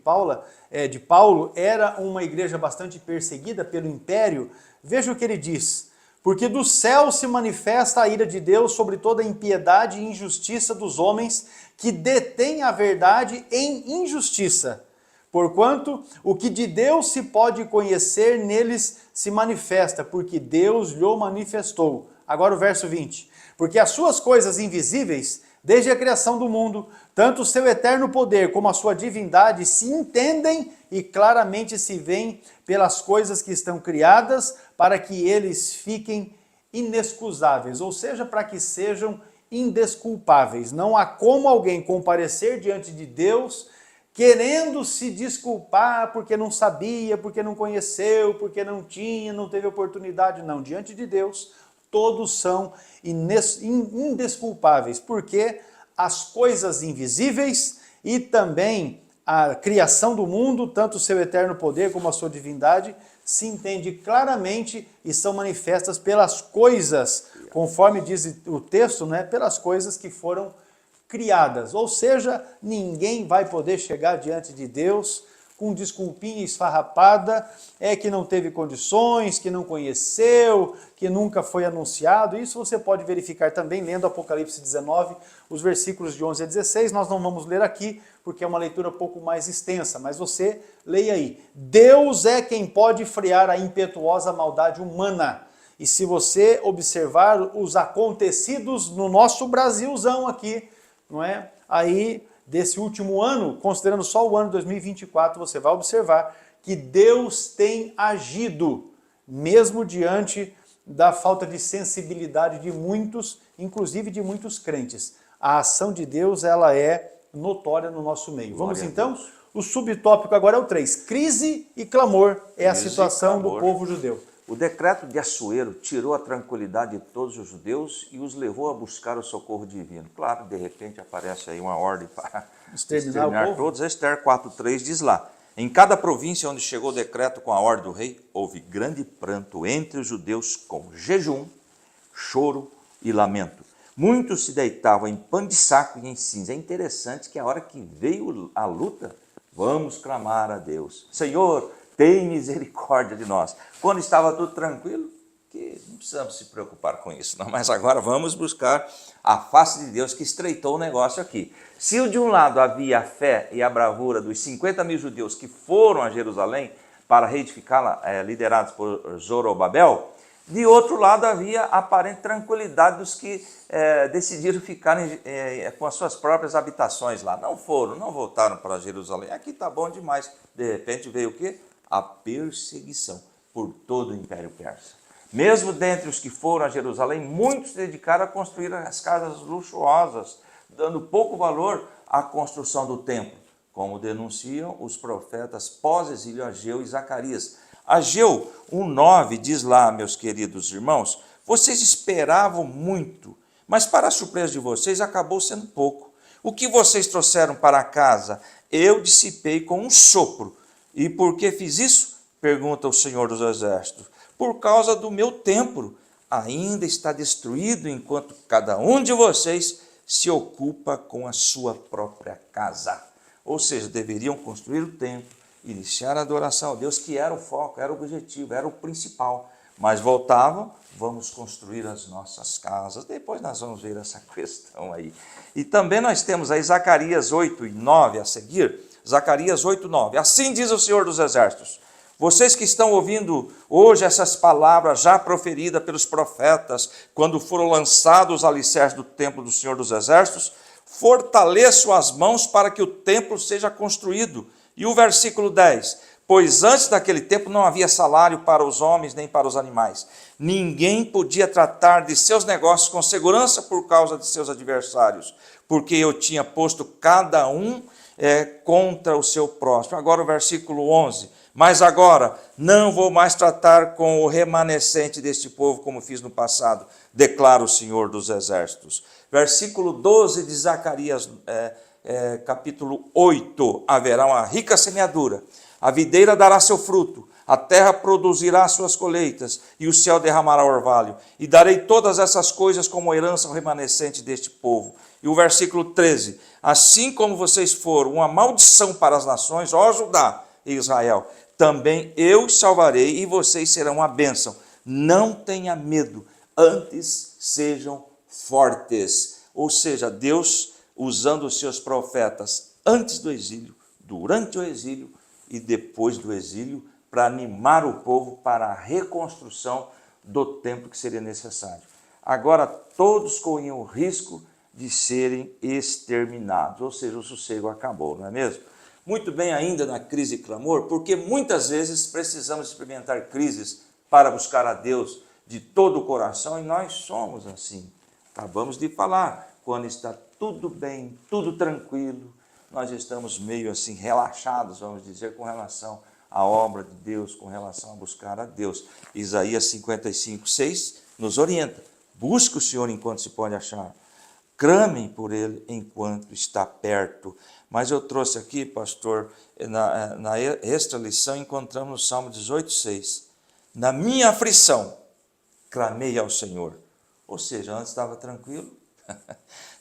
Paulo, era uma igreja bastante perseguida pelo império. Veja o que ele diz, porque do céu se manifesta a ira de Deus sobre toda a impiedade e injustiça dos homens que detêm a verdade em injustiça. Porquanto o que de Deus se pode conhecer neles se manifesta, porque Deus lhe manifestou. Agora o verso 20. Porque as suas coisas invisíveis, desde a criação do mundo, tanto o seu eterno poder como a sua divindade se entendem e claramente se veem pelas coisas que estão criadas, para que eles fiquem inexcusáveis, ou seja, para que sejam indesculpáveis. Não há como alguém comparecer diante de Deus querendo se desculpar porque não sabia, porque não conheceu, porque não tinha, não teve oportunidade. Não, diante de Deus, todos são indesculpáveis, porque as coisas invisíveis e também a criação do mundo, tanto o seu eterno poder como a sua divindade, se entende claramente e são manifestas pelas coisas, conforme diz o texto, né, pelas coisas que foram criadas, ou seja, ninguém vai poder chegar diante de Deus com desculpinha esfarrapada, que não teve condições, que não conheceu, que nunca foi anunciado. Isso você pode verificar também lendo Apocalipse 19, os versículos de 11 a 16, nós não vamos ler aqui, porque é uma leitura um pouco mais extensa, mas você leia aí. Deus é quem pode frear a impetuosa maldade humana. E se você observar os acontecidos no nosso Brasilzão aqui, não é? Aí, desse último ano, considerando só o ano 2024, você vai observar que Deus tem agido, mesmo diante da falta de sensibilidade de muitos, inclusive de muitos crentes. A ação de Deus, ela é notória no nosso meio. Vamos então? O subtópico agora é o 3. Crise e clamor é a situação do povo judeu. O decreto de Assuero tirou a tranquilidade de todos os judeus e os levou a buscar o socorro divino. Claro, de repente aparece aí uma ordem para exterminar todos. Esther 4:3 diz lá: em cada província onde chegou o decreto com a ordem do rei, houve grande pranto entre os judeus com jejum, choro e lamento. Muitos se deitavam em pano de saco e em cinza. É interessante que a hora que veio a luta, vamos clamar a Deus. Senhor, tem misericórdia de nós. Quando estava tudo tranquilo, que não precisamos se preocupar com isso, não. Mas agora vamos buscar a face de Deus que estreitou o negócio aqui. Se de um lado havia a fé e a bravura dos 50 mil judeus que foram a Jerusalém para reedificá-la, liderados por Zorobabel, de outro lado havia a aparente tranquilidade dos que decidiram ficarem com as suas próprias habitações lá. Não foram, não voltaram para Jerusalém. Aqui está bom demais. De repente veio o quê? A perseguição por todo o Império Persa. Mesmo dentre os que foram a Jerusalém, muitos se dedicaram a construir as casas luxuosas, dando pouco valor à construção do templo, como denunciam os profetas pós-exílio Ageu e Zacarias. Ageu 1:9 diz lá, meus queridos irmãos, vocês esperavam muito, mas para a surpresa de vocês acabou sendo pouco. O que vocês trouxeram para casa, eu dissipei com um sopro. E por que fiz isso? Pergunta o Senhor dos Exércitos. Por causa do meu templo, ainda está destruído enquanto cada um de vocês se ocupa com a sua própria casa. Ou seja, deveriam construir o templo, iniciar a adoração a Deus, que era o foco, era o objetivo, era o principal. Mas voltavam, vamos construir as nossas casas. Depois nós vamos ver essa questão aí. E também nós temos aí Zacarias 8:9 a seguir. Zacarias 8:9. Assim diz o Senhor dos Exércitos: vocês que estão ouvindo hoje essas palavras já proferidas pelos profetas, quando foram lançados os alicerces do templo do Senhor dos Exércitos, fortaleçam as mãos para que o templo seja construído. E o versículo 10, pois antes daquele tempo não havia salário para os homens nem para os animais. Ninguém podia tratar de seus negócios com segurança por causa de seus adversários, porque eu tinha posto cada um contra o seu próximo. Agora o versículo 11, mas agora não vou mais tratar com o remanescente deste povo como fiz no passado, declara o Senhor dos Exércitos. Versículo 12 de Zacarias, capítulo 8, haverá uma rica semeadura, a videira dará seu fruto, a terra produzirá suas colheitas, e o céu derramará orvalho, e darei todas essas coisas como herança ao remanescente deste povo. E o versículo 13, assim como vocês foram uma maldição para as nações, ó Judá e Israel, também eu os salvarei e vocês serão uma bênção. Não tenha medo, antes sejam fortes. Ou seja, Deus usando os seus profetas antes do exílio, durante o exílio e depois do exílio, para animar o povo para a reconstrução do templo que seria necessário. Agora todos corriam o risco de serem exterminados, ou seja, o sossego acabou, não é mesmo? Muito bem ainda na crise e clamor, porque muitas vezes precisamos experimentar crises para buscar a Deus de todo o coração, e nós somos assim. Acabamos de falar, quando está tudo bem, tudo tranquilo, nós estamos meio assim relaxados, vamos dizer, com relação à obra de Deus, com relação a buscar a Deus. Isaías 55:6 nos orienta, busque o Senhor enquanto se pode achar, clamem por Ele enquanto está perto. Mas eu trouxe aqui, pastor, na extra lição, encontramos no Salmo 18:6, na minha aflição, clamei ao Senhor. Ou seja, antes estava tranquilo,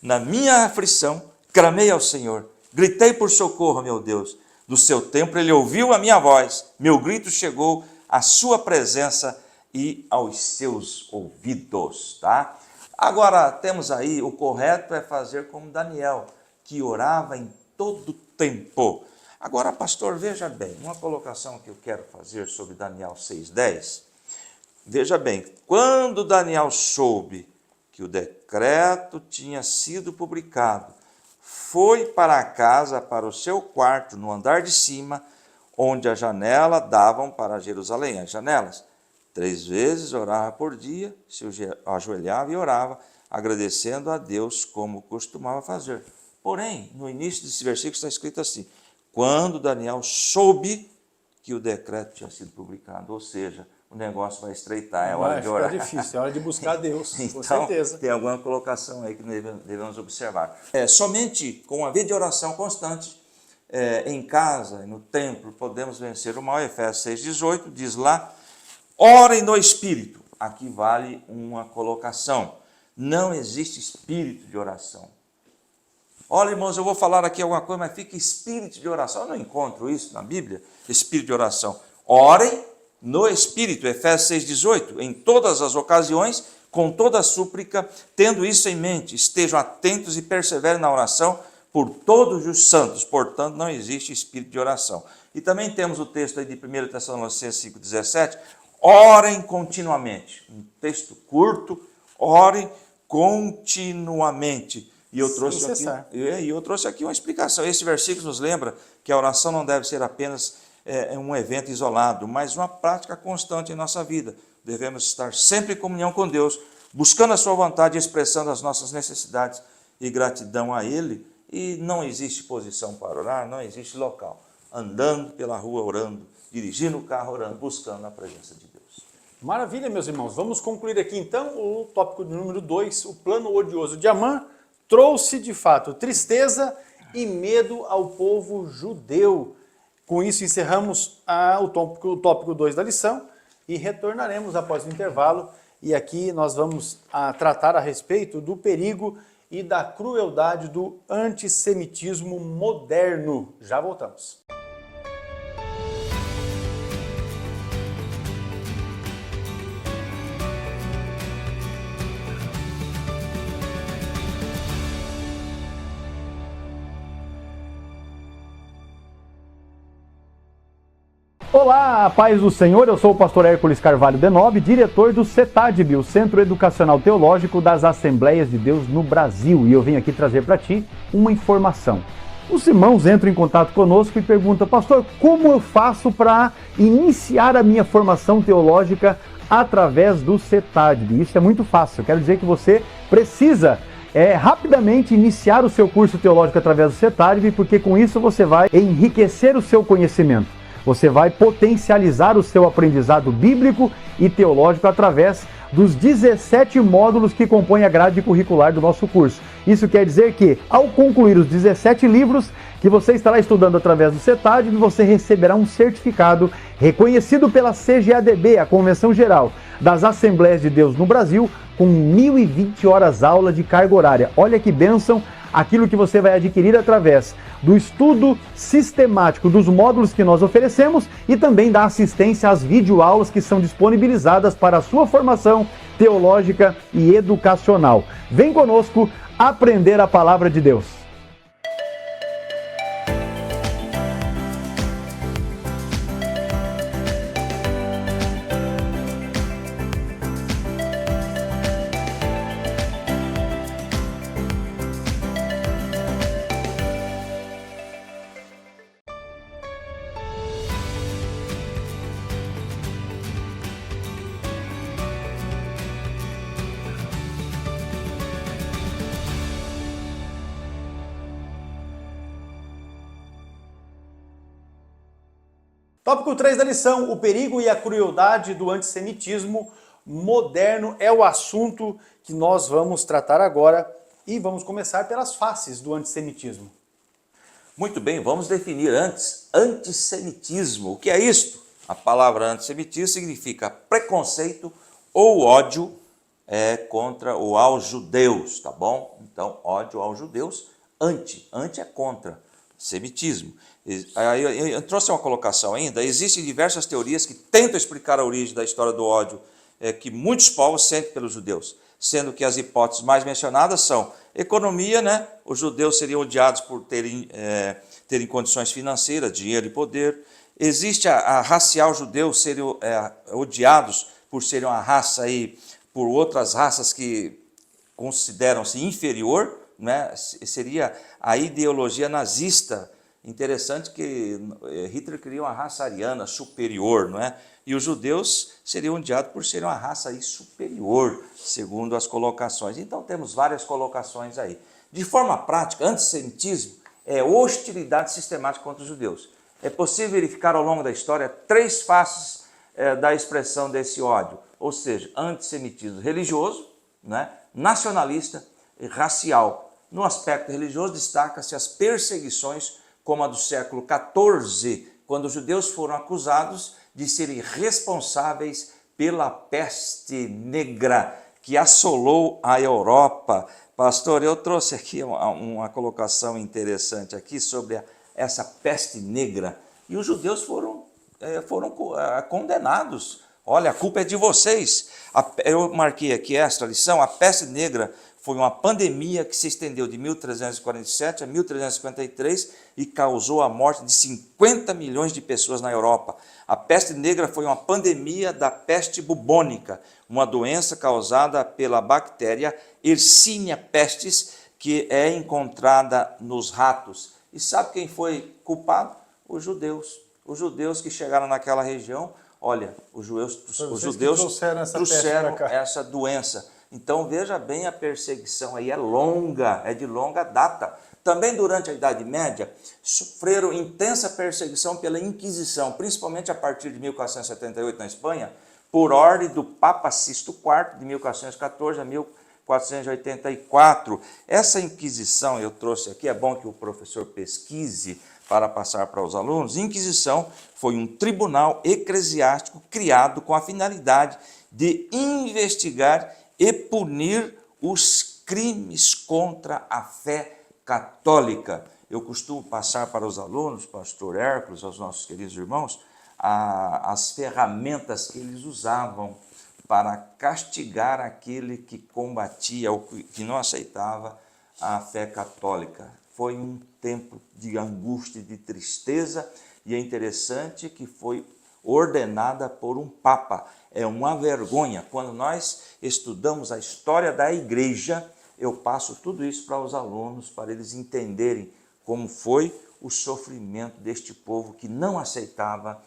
na minha aflição, clamei ao Senhor, gritei por socorro, meu Deus, do seu templo ele ouviu a minha voz, meu grito chegou à sua presença e aos seus ouvidos, tá? Agora, temos aí, o correto é fazer como Daniel, que orava em todo tempo. Agora, pastor, veja bem, uma colocação que eu quero fazer sobre Daniel 6:10. Veja bem, quando Daniel soube que o decreto tinha sido publicado, foi para a casa, para o seu quarto, no andar de cima, onde a janela davam para Jerusalém, as janelas. 3 vezes orava por dia, se ajoelhava e orava, agradecendo a Deus como costumava fazer. Porém, no início desse versículo está escrito assim: quando Daniel soube que o decreto tinha sido publicado, ou seja, o negócio vai estreitar, é hora de orar. Vai ficar difícil, é hora de buscar Deus, então, com certeza. Tem alguma colocação aí que devemos observar. Somente com uma vida de oração constante, em casa e no templo, podemos vencer o mal. Efésios 6,18 diz lá: orem no Espírito. Aqui vale uma colocação. Não existe espírito de oração. Olha, irmãos, eu vou falar aqui alguma coisa, mas fica espírito de oração. Eu não encontro isso na Bíblia, espírito de oração. Orem no Espírito, Efésios 6,18, em todas as ocasiões, com toda súplica, tendo isso em mente, estejam atentos e perseverem na oração por todos os santos. Portanto, não existe espírito de oração. E também temos o texto aí de 1 Tessalonicenses 5,17, orem continuamente. Um texto curto, orem continuamente. E eu trouxe aqui uma explicação. Esse versículo nos lembra que a oração não deve ser apenas um evento isolado, mas uma prática constante em nossa vida. Devemos estar sempre em comunhão com Deus, buscando a sua vontade e expressando as nossas necessidades e gratidão a Ele. E não existe posição para orar, não existe local. Andando pela rua orando, dirigindo o carro orando, buscando a presença de Deus. Maravilha, meus irmãos. Vamos concluir aqui então o tópico número 2, o plano odioso de Amã trouxe de fato tristeza e medo ao povo judeu. Com isso encerramos o tópico 2 da lição e retornaremos após o intervalo. E aqui nós vamos tratar a respeito do perigo e da crueldade do antissemitismo moderno. Já voltamos. Olá, paz do Senhor, eu sou o pastor Hércules Carvalho Denobe, diretor do CETADB, o Centro Educacional Teológico das Assembleias de Deus no Brasil, e eu vim aqui trazer para ti uma informação. Os irmãos entram em contato conosco e perguntam: pastor, como eu faço para iniciar a minha formação teológica através do CETADB? Isso é muito fácil, eu quero dizer que você precisa rapidamente iniciar o seu curso teológico através do CETADB, porque com isso você vai enriquecer o seu conhecimento. Você vai potencializar o seu aprendizado bíblico e teológico através dos 17 módulos que compõem a grade curricular do nosso curso. Isso quer dizer que, ao concluir os 17 livros que você estará estudando através do CETADB, você receberá um certificado reconhecido pela CGADB, a Convenção Geral das Assembleias de Deus no Brasil, com 1.020 horas aula de carga horária. Olha que bênção! Aquilo que você vai adquirir através do estudo sistemático dos módulos que nós oferecemos e também da assistência às videoaulas que são disponibilizadas para a sua formação teológica e educacional. Vem conosco aprender a palavra de Deus. Tópico 3 da lição, o perigo e a crueldade do antissemitismo moderno é o assunto que nós vamos tratar agora e vamos começar pelas faces do antissemitismo. Muito bem, vamos definir antes antissemitismo. O que é isto? A palavra antissemitismo significa preconceito ou ódio contra ou aos judeus, tá bom? Então, ódio aos judeus, anti é contra, semitismo. Aí eu trouxe uma colocação ainda: existem diversas teorias que tentam explicar a origem da história do ódio que muitos povos sentem pelos judeus, sendo que as hipóteses mais mencionadas são economia, né? Os judeus seriam odiados por terem condições financeiras, dinheiro e poder. Existe a racial judeu serem odiados por serem uma raça aí, por outras raças que consideram-se inferior, né? Seria a ideologia nazista. Interessante que Hitler queria uma raça ariana superior, não é? E os judeus seriam odiados por serem uma raça aí superior, segundo as colocações. Então temos várias colocações aí. De forma prática, antissemitismo é hostilidade sistemática contra os judeus. É possível verificar ao longo da história 3 faces da expressão desse ódio, ou seja, antissemitismo religioso, né, nacionalista e racial. No aspecto religioso, destaca-se as perseguições, como a do século XIV, quando os judeus foram acusados de serem responsáveis pela peste negra que assolou a Europa. Pastor, eu trouxe aqui uma colocação interessante aqui sobre essa peste negra, e os judeus foram condenados. Olha, a culpa é de vocês. Eu marquei aqui esta lição: a peste negra foi uma pandemia que se estendeu de 1347 a 1353 e causou a morte de 50 milhões de pessoas na Europa. A peste negra foi uma pandemia da peste bubônica, uma doença causada pela bactéria Yersinia pestis, que é encontrada nos ratos. E sabe quem foi culpado? Os judeus. Os judeus que chegaram naquela região, olha, os judeus trouxeram essa doença. Então veja bem, a perseguição aí é longa, é de longa data. Também durante a Idade Média, sofreram intensa perseguição pela Inquisição, principalmente a partir de 1478 na Espanha, por ordem do Papa Sisto IV, de 1414 a 1484. Essa Inquisição, eu trouxe aqui, é bom que o professor pesquise para passar para os alunos. Inquisição foi um tribunal eclesiástico criado com a finalidade de investigar e punir os crimes contra a fé católica. Eu costumo passar para os alunos, pastor Hércules, aos nossos queridos irmãos, as ferramentas que eles usavam para castigar aquele que combatia ou que não aceitava a fé católica. Foi um tempo de angústia e de tristeza, e é interessante que foi ordenada por um papa. É uma vergonha. Quando nós estudamos a história da igreja, eu passo tudo isso para os alunos, para eles entenderem como foi o sofrimento deste povo que não aceitava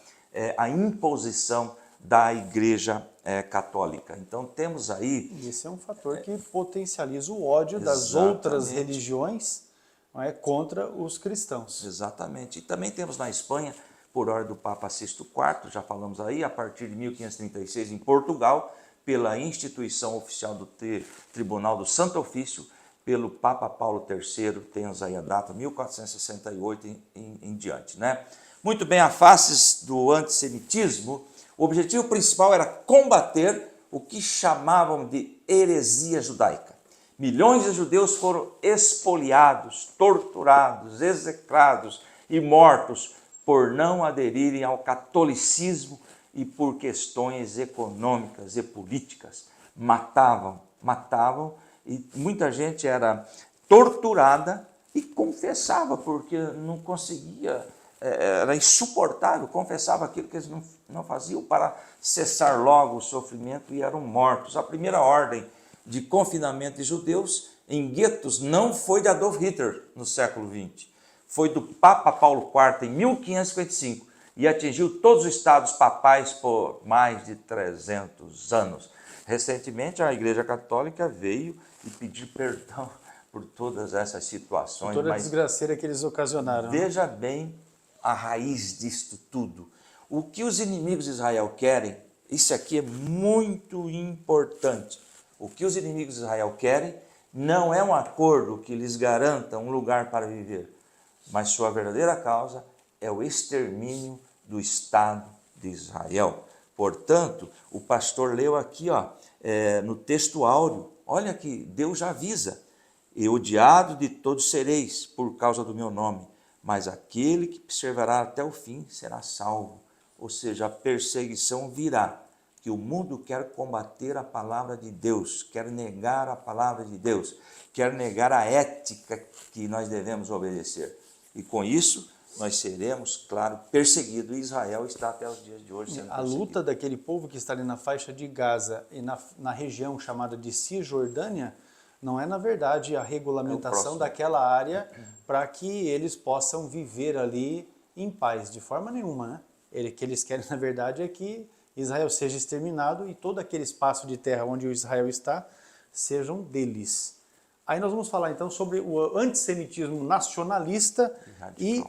a imposição da igreja católica. Então temos aí... Esse é um fator que potencializa o ódio das outras religiões, não é, contra os cristãos. Exatamente. E também temos na Espanha, por ordem do Papa Sisto IV, já falamos aí, a partir de 1536 em Portugal, pela instituição oficial do Tribunal do Santo Ofício, pelo Papa Paulo III, temos aí a data, 1468 em diante, né? Muito bem, a faces do antissemitismo, o objetivo principal era combater o que chamavam de heresia judaica. Milhões de judeus foram expoliados, torturados, execrados e mortos por não aderirem ao catolicismo e por questões econômicas e políticas. Matavam, e muita gente era torturada e confessava, porque não conseguia, era insuportável, confessava aquilo que eles não faziam para cessar logo o sofrimento e eram mortos. A primeira ordem de confinamento de judeus em guetos não foi de Adolf Hitler no século XX, foi do Papa Paulo IV em 1555 e atingiu todos os estados papais por mais de 300 anos. Recentemente a Igreja Católica veio e pediu perdão por todas essas situações. Toda a desgraceira que eles ocasionaram. Veja bem a raiz disto tudo. O que os inimigos de Israel querem, isso aqui é muito importante. O que os inimigos de Israel querem não é um acordo que lhes garanta um lugar para viver, mas sua verdadeira causa é o extermínio do Estado de Israel. Portanto, o pastor leu aqui, no texto áureo, olha que Deus já avisa: e odiado de todos sereis por causa do meu nome, mas aquele que perseverar até o fim será salvo. Ou seja, a perseguição virá, que o mundo quer combater a palavra de Deus, quer negar a palavra de Deus, quer negar a ética que nós devemos obedecer. E com isso, nós seremos, claro, perseguidos. E Israel está até os dias de hoje sendo perseguido. A luta daquele povo que está ali na faixa de Gaza e na região chamada de Cisjordânia não é, na verdade, a regulamentação daquela área para que eles possam viver ali em paz, de forma nenhuma, né? O que eles querem, na verdade, é que Israel seja exterminado e todo aquele espaço de terra onde o Israel está, sejam deles. Aí nós vamos falar então sobre o antissemitismo nacionalista e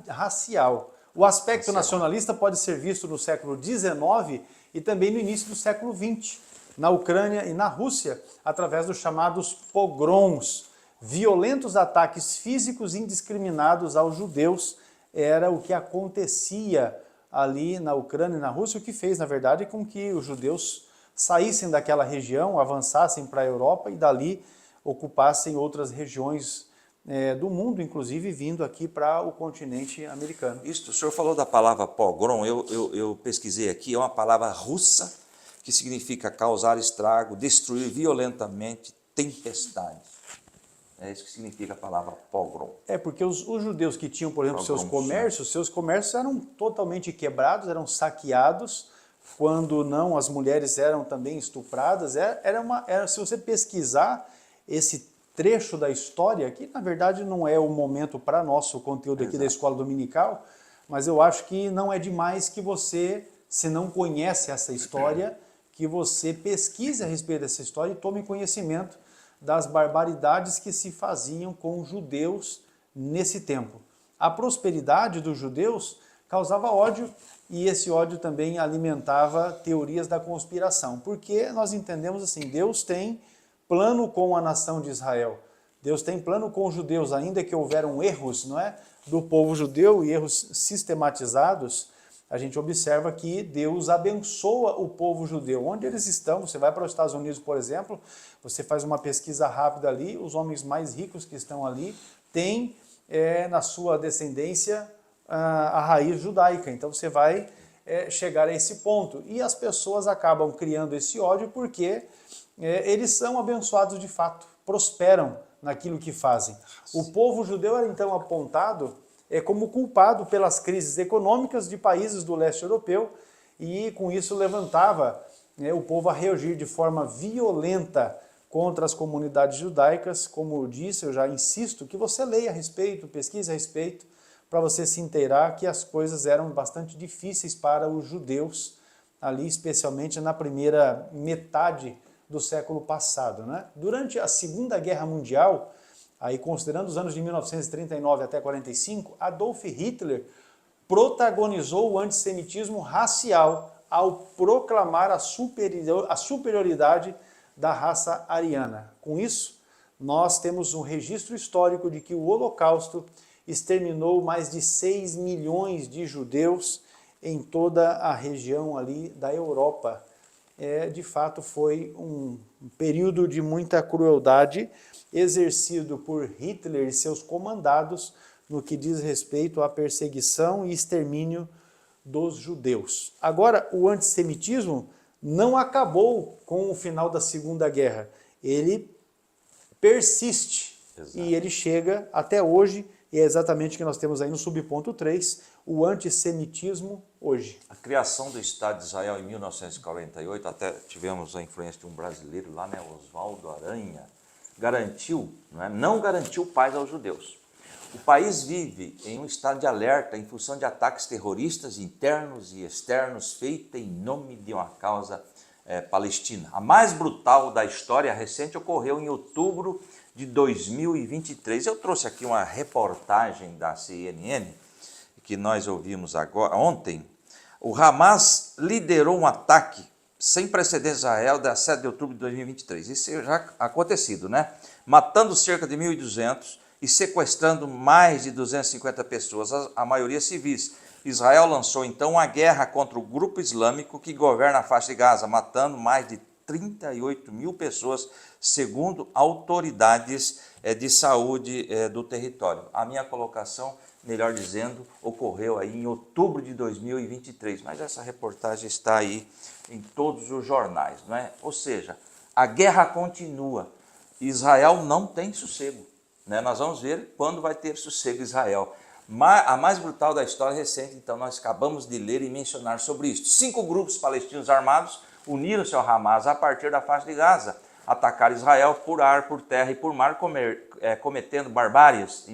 racial. O aspecto nacionalista pode ser visto no século XIX e também no início do século XX, na Ucrânia e na Rússia, através dos chamados pogroms, violentos ataques físicos indiscriminados aos judeus. Era o que acontecia ali na Ucrânia e na Rússia, o que fez, na verdade, com que os judeus saíssem daquela região, avançassem para a Europa e dali ocupassem outras regiões do mundo, inclusive vindo aqui para o continente americano. Isso, o senhor falou da palavra pogrom, eu pesquisei aqui, é uma palavra russa que significa causar estrago, destruir violentamente, tempestade. É isso que significa a palavra pogrom. Porque os judeus que tinham, por exemplo, seus comércios eram totalmente quebrados, eram saqueados, quando não, as mulheres eram também estupradas. Se você pesquisar esse trecho da história, que na verdade não é o momento para nosso conteúdo aqui da Escola Dominical, mas eu acho que não é demais que você, se não conhece essa história, que você pesquise a respeito dessa história e tome conhecimento das barbaridades que se faziam com os judeus nesse tempo. A prosperidade dos judeus causava ódio e esse ódio também alimentava teorias da conspiração, porque nós entendemos assim, Deus tem plano com a nação de Israel. Deus tem plano com os judeus, ainda que houveram erros, não é, do povo judeu e erros sistematizados. A gente observa que Deus abençoa o povo judeu. Onde eles estão, você vai para os Estados Unidos, por exemplo, você faz uma pesquisa rápida ali, os homens mais ricos que estão ali têm na sua descendência a raiz judaica. Então você vai chegar a esse ponto. E as pessoas acabam criando esse ódio porque eles são abençoados de fato, prosperam naquilo que fazem. O povo judeu era então apontado como culpado pelas crises econômicas de países do leste europeu e com isso levantava o povo a reagir de forma violenta contra as comunidades judaicas. Como eu disse, eu já insisto que você leia a respeito, pesquise a respeito, para você se inteirar que as coisas eram bastante difíceis para os judeus, ali especialmente na primeira metade do século passado, né? Durante a Segunda Guerra Mundial, aí considerando os anos de 1939 até 45, Adolf Hitler protagonizou o antissemitismo racial ao proclamar a superioridade da raça ariana. Com isso, nós temos um registro histórico de que o Holocausto exterminou mais de 6 milhões de judeus em toda a região ali da Europa. De fato, foi um período de muita crueldade exercido por Hitler e seus comandados no que diz respeito à perseguição e extermínio dos judeus. Agora, o antissemitismo não acabou com o final da Segunda Guerra. Ele persiste. Exato. E ele chega até hoje, e é exatamente o que nós temos aí no subponto 3, o antissemitismo hoje. A criação do Estado de Israel em 1948, até tivemos a influência de um brasileiro lá, né, Oswaldo Aranha, não garantiu paz aos judeus. O país vive em um estado de alerta em função de ataques terroristas internos e externos feitos em nome de uma causa palestina. A mais brutal da história recente ocorreu em outubro de 2023. Eu trouxe aqui uma reportagem da CNN que nós ouvimos ontem. O Hamas liderou um ataque sem precedentes a Israel da 7 de outubro de 2023. Isso já acontecido, né? Matando cerca de 1.200 e sequestrando mais de 250 pessoas, a maioria civis. Israel lançou então uma guerra contra o grupo islâmico que governa a faixa de Gaza, matando mais de 38 mil pessoas, segundo autoridades de saúde do território. A minha colocação, melhor dizendo, ocorreu aí em outubro de 2023, mas essa reportagem está aí em todos os jornais, não é? Ou seja, a guerra continua. Israel não tem sossego, né? Nós vamos ver quando vai ter sossego Israel. A mais brutal da história recente, então nós acabamos de ler e mencionar sobre isso. 5 grupos palestinos armados uniram-se ao Hamas a partir da faixa de Gaza. atacar Israel por ar, por terra e por mar, cometendo barbáries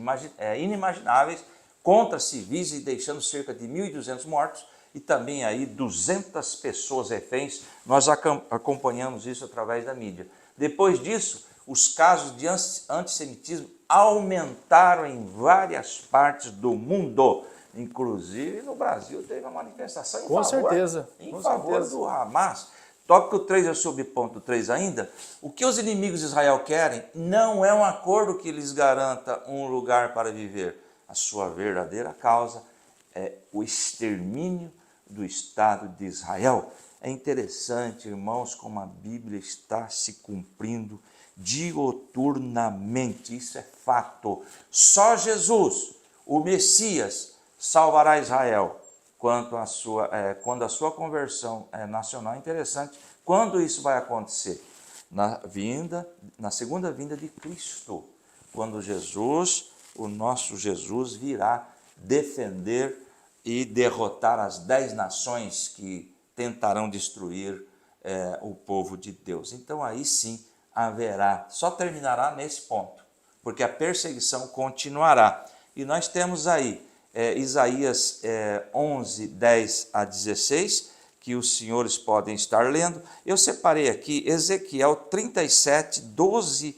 inimagináveis contra civis e deixando cerca de 1.200 mortos e também aí 200 pessoas reféns. Nós acompanhamos isso através da mídia. Depois disso, os casos de antissemitismo aumentaram em várias partes do mundo. Inclusive no Brasil teve uma manifestação em favor do Hamas. Tópico 3 é o subponto 3 ainda. O que os inimigos de Israel querem não é um acordo que lhes garanta um lugar para viver. A sua verdadeira causa é o extermínio do Estado de Israel. É interessante, irmãos, como a Bíblia está se cumprindo dioturnamente. Isso é fato. Só Jesus, o Messias, salvará Israel. Quando a sua conversão é nacional. É interessante. Quando isso vai acontecer? Na segunda vinda de Cristo. Quando Jesus, o nosso Jesus, virá defender e derrotar as 10 nações que tentarão destruir o povo de Deus. Então aí sim haverá, só terminará nesse ponto, porque a perseguição continuará. E nós temos aí Isaías 11, 10 a 16, que os senhores podem estar lendo. Eu separei aqui Ezequiel 37, 12,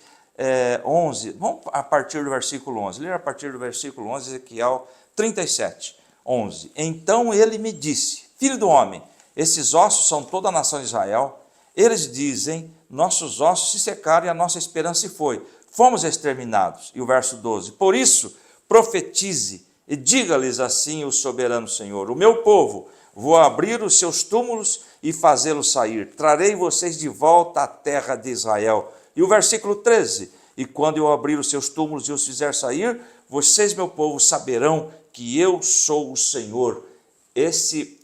11. Vamos a partir do versículo 11. Ler a partir do versículo 11, Ezequiel 37, 11. Então ele me disse: filho do homem, esses ossos são toda a nação de Israel. Eles dizem: nossos ossos se secaram e a nossa esperança se foi. Fomos exterminados. E o verso 12. Por isso, profetize e diga-lhes assim o soberano Senhor: o meu povo, vou abrir os seus túmulos e fazê-los sair. Trarei vocês de volta à terra de Israel. E o versículo 13. E quando eu abrir os seus túmulos e os fizer sair, vocês, meu povo, saberão que eu sou o Senhor. Esse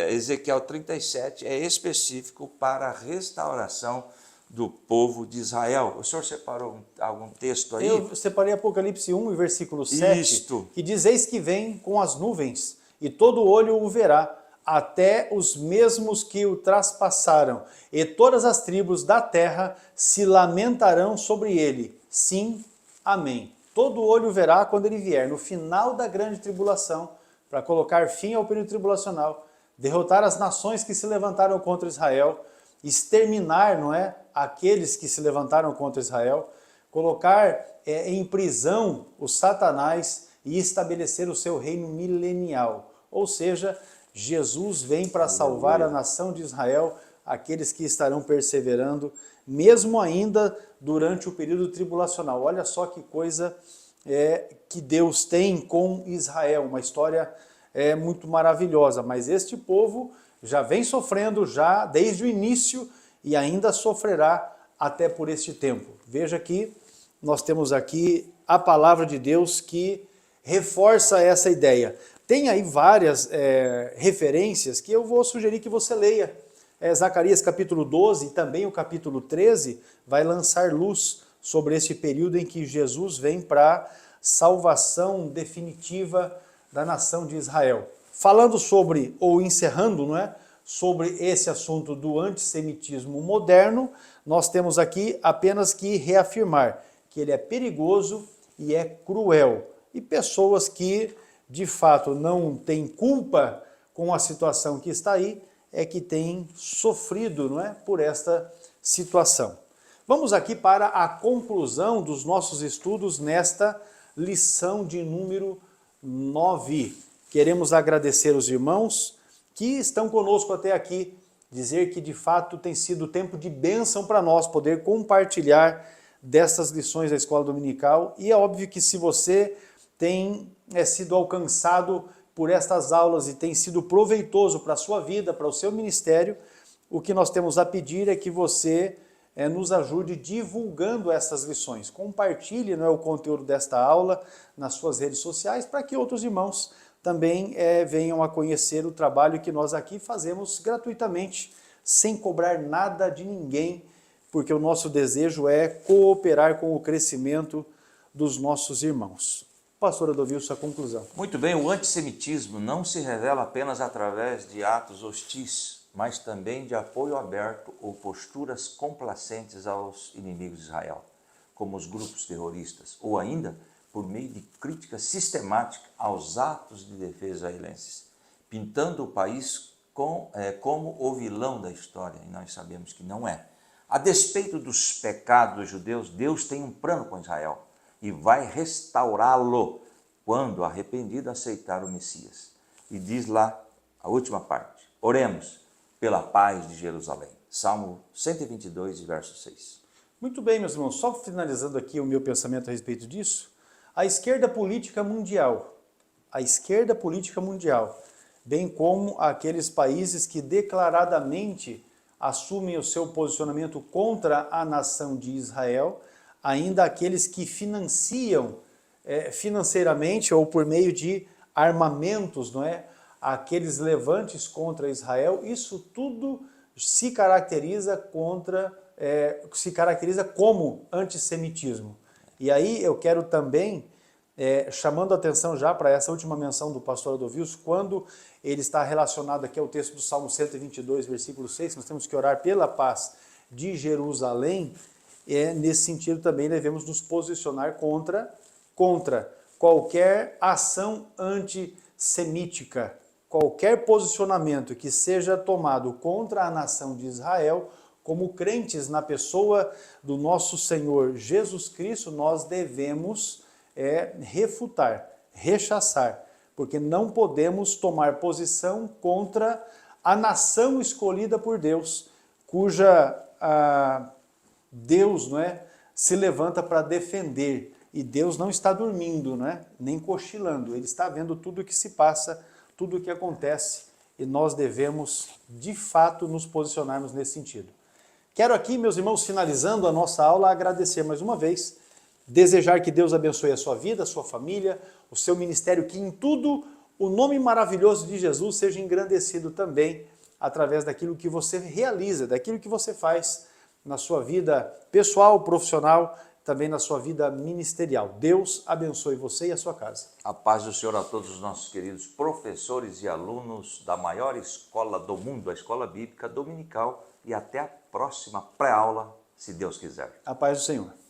Ezequiel 37 é específico para a restauração do povo de Israel. O senhor separou algum texto aí? Eu separei Apocalipse 1, versículo 7, Isto. que diz: eis que vem com as nuvens, e todo olho o verá, até os mesmos que o traspassaram, e todas as tribos da terra se lamentarão sobre ele. Sim, amém. Todo olho verá quando ele vier, no final da grande tribulação, para colocar fim ao período tribulacional, derrotar as nações que se levantaram contra Israel, exterminar, não é, aqueles que se levantaram contra Israel, colocar em prisão o Satanás e estabelecer o seu reino milenial. Ou seja, Jesus vem para salvar a nação de Israel, aqueles que estarão perseverando, mesmo ainda durante o período tribulacional. Olha só que coisa que Deus tem com Israel, uma história muito maravilhosa, mas este povo já vem sofrendo já desde o início e ainda sofrerá até por este tempo. Veja que nós temos aqui a palavra de Deus que reforça essa ideia. Tem aí várias referências que eu vou sugerir que você leia. Zacarias capítulo 12 e também o capítulo 13 vai lançar luz sobre esse período em que Jesus vem para salvação definitiva da nação de Israel. Falando sobre, ou encerrando, não é, sobre esse assunto do antissemitismo moderno, nós temos aqui apenas que reafirmar que ele é perigoso e é cruel. E pessoas que, de fato, não têm culpa com a situação que está aí, é que têm sofrido, não é, por esta situação. Vamos aqui para a conclusão dos nossos estudos nesta lição de número 9. Queremos agradecer os irmãos que estão conosco até aqui, dizer que de fato tem sido tempo de bênção para nós poder compartilhar dessas lições da Escola Dominical, e é óbvio que se você tem sido alcançado por estas aulas e tem sido proveitoso para a sua vida, para o seu ministério, o que nós temos a pedir é que você nos ajude divulgando essas lições. Compartilhe, não é, o conteúdo desta aula nas suas redes sociais para que outros irmãos também venham a conhecer o trabalho que nós aqui fazemos gratuitamente, sem cobrar nada de ninguém, porque o nosso desejo é cooperar com o crescimento dos nossos irmãos. Pastor Adolfo, a conclusão. Muito bem, o antissemitismo não se revela apenas através de atos hostis mas também de apoio aberto ou posturas complacentes aos inimigos de Israel, como os grupos terroristas, ou ainda por meio de crítica sistemática aos atos de defesa israelenses, pintando o país como o vilão da história, e nós sabemos que não é. A despeito dos pecados dos judeus, Deus tem um plano com Israel e vai restaurá-lo quando arrependido aceitar o Messias. E diz lá a última parte: oremos pela paz de Jerusalém. Salmo 122, verso 6. Muito bem, meus irmãos, só finalizando aqui o meu pensamento a respeito disso, a esquerda política mundial, bem como aqueles países que declaradamente assumem o seu posicionamento contra a nação de Israel, ainda aqueles que financiam financeiramente ou por meio de armamentos, não é, aqueles levantes contra Israel, isso tudo se caracteriza como antissemitismo. E aí eu quero também, chamando a atenção já para essa última menção do pastor Adovilso, quando ele está relacionado aqui ao texto do Salmo 122, versículo 6, nós temos que orar pela paz de Jerusalém, nesse sentido também devemos nos posicionar contra qualquer ação antissemítica, qualquer posicionamento que seja tomado contra a nação de Israel. Como crentes na pessoa do nosso Senhor Jesus Cristo, nós devemos refutar, rechaçar, porque não podemos tomar posição contra a nação escolhida por Deus, cuja Deus, não é, se levanta para defender. E Deus não está dormindo, não é, nem cochilando, Ele está vendo tudo o que se passa, tudo o que acontece, e nós devemos, de fato, nos posicionarmos nesse sentido. Quero aqui, meus irmãos, finalizando a nossa aula, agradecer mais uma vez, desejar que Deus abençoe a sua vida, a sua família, o seu ministério, que em tudo o nome maravilhoso de Jesus seja engrandecido também através daquilo que você realiza, daquilo que você faz na sua vida pessoal, profissional, também na sua vida ministerial. Deus abençoe você e a sua casa. A paz do Senhor a todos os nossos queridos professores e alunos da maior escola do mundo, a Escola Bíblica Dominical, e até a próxima pré-aula, se Deus quiser. A paz do Senhor.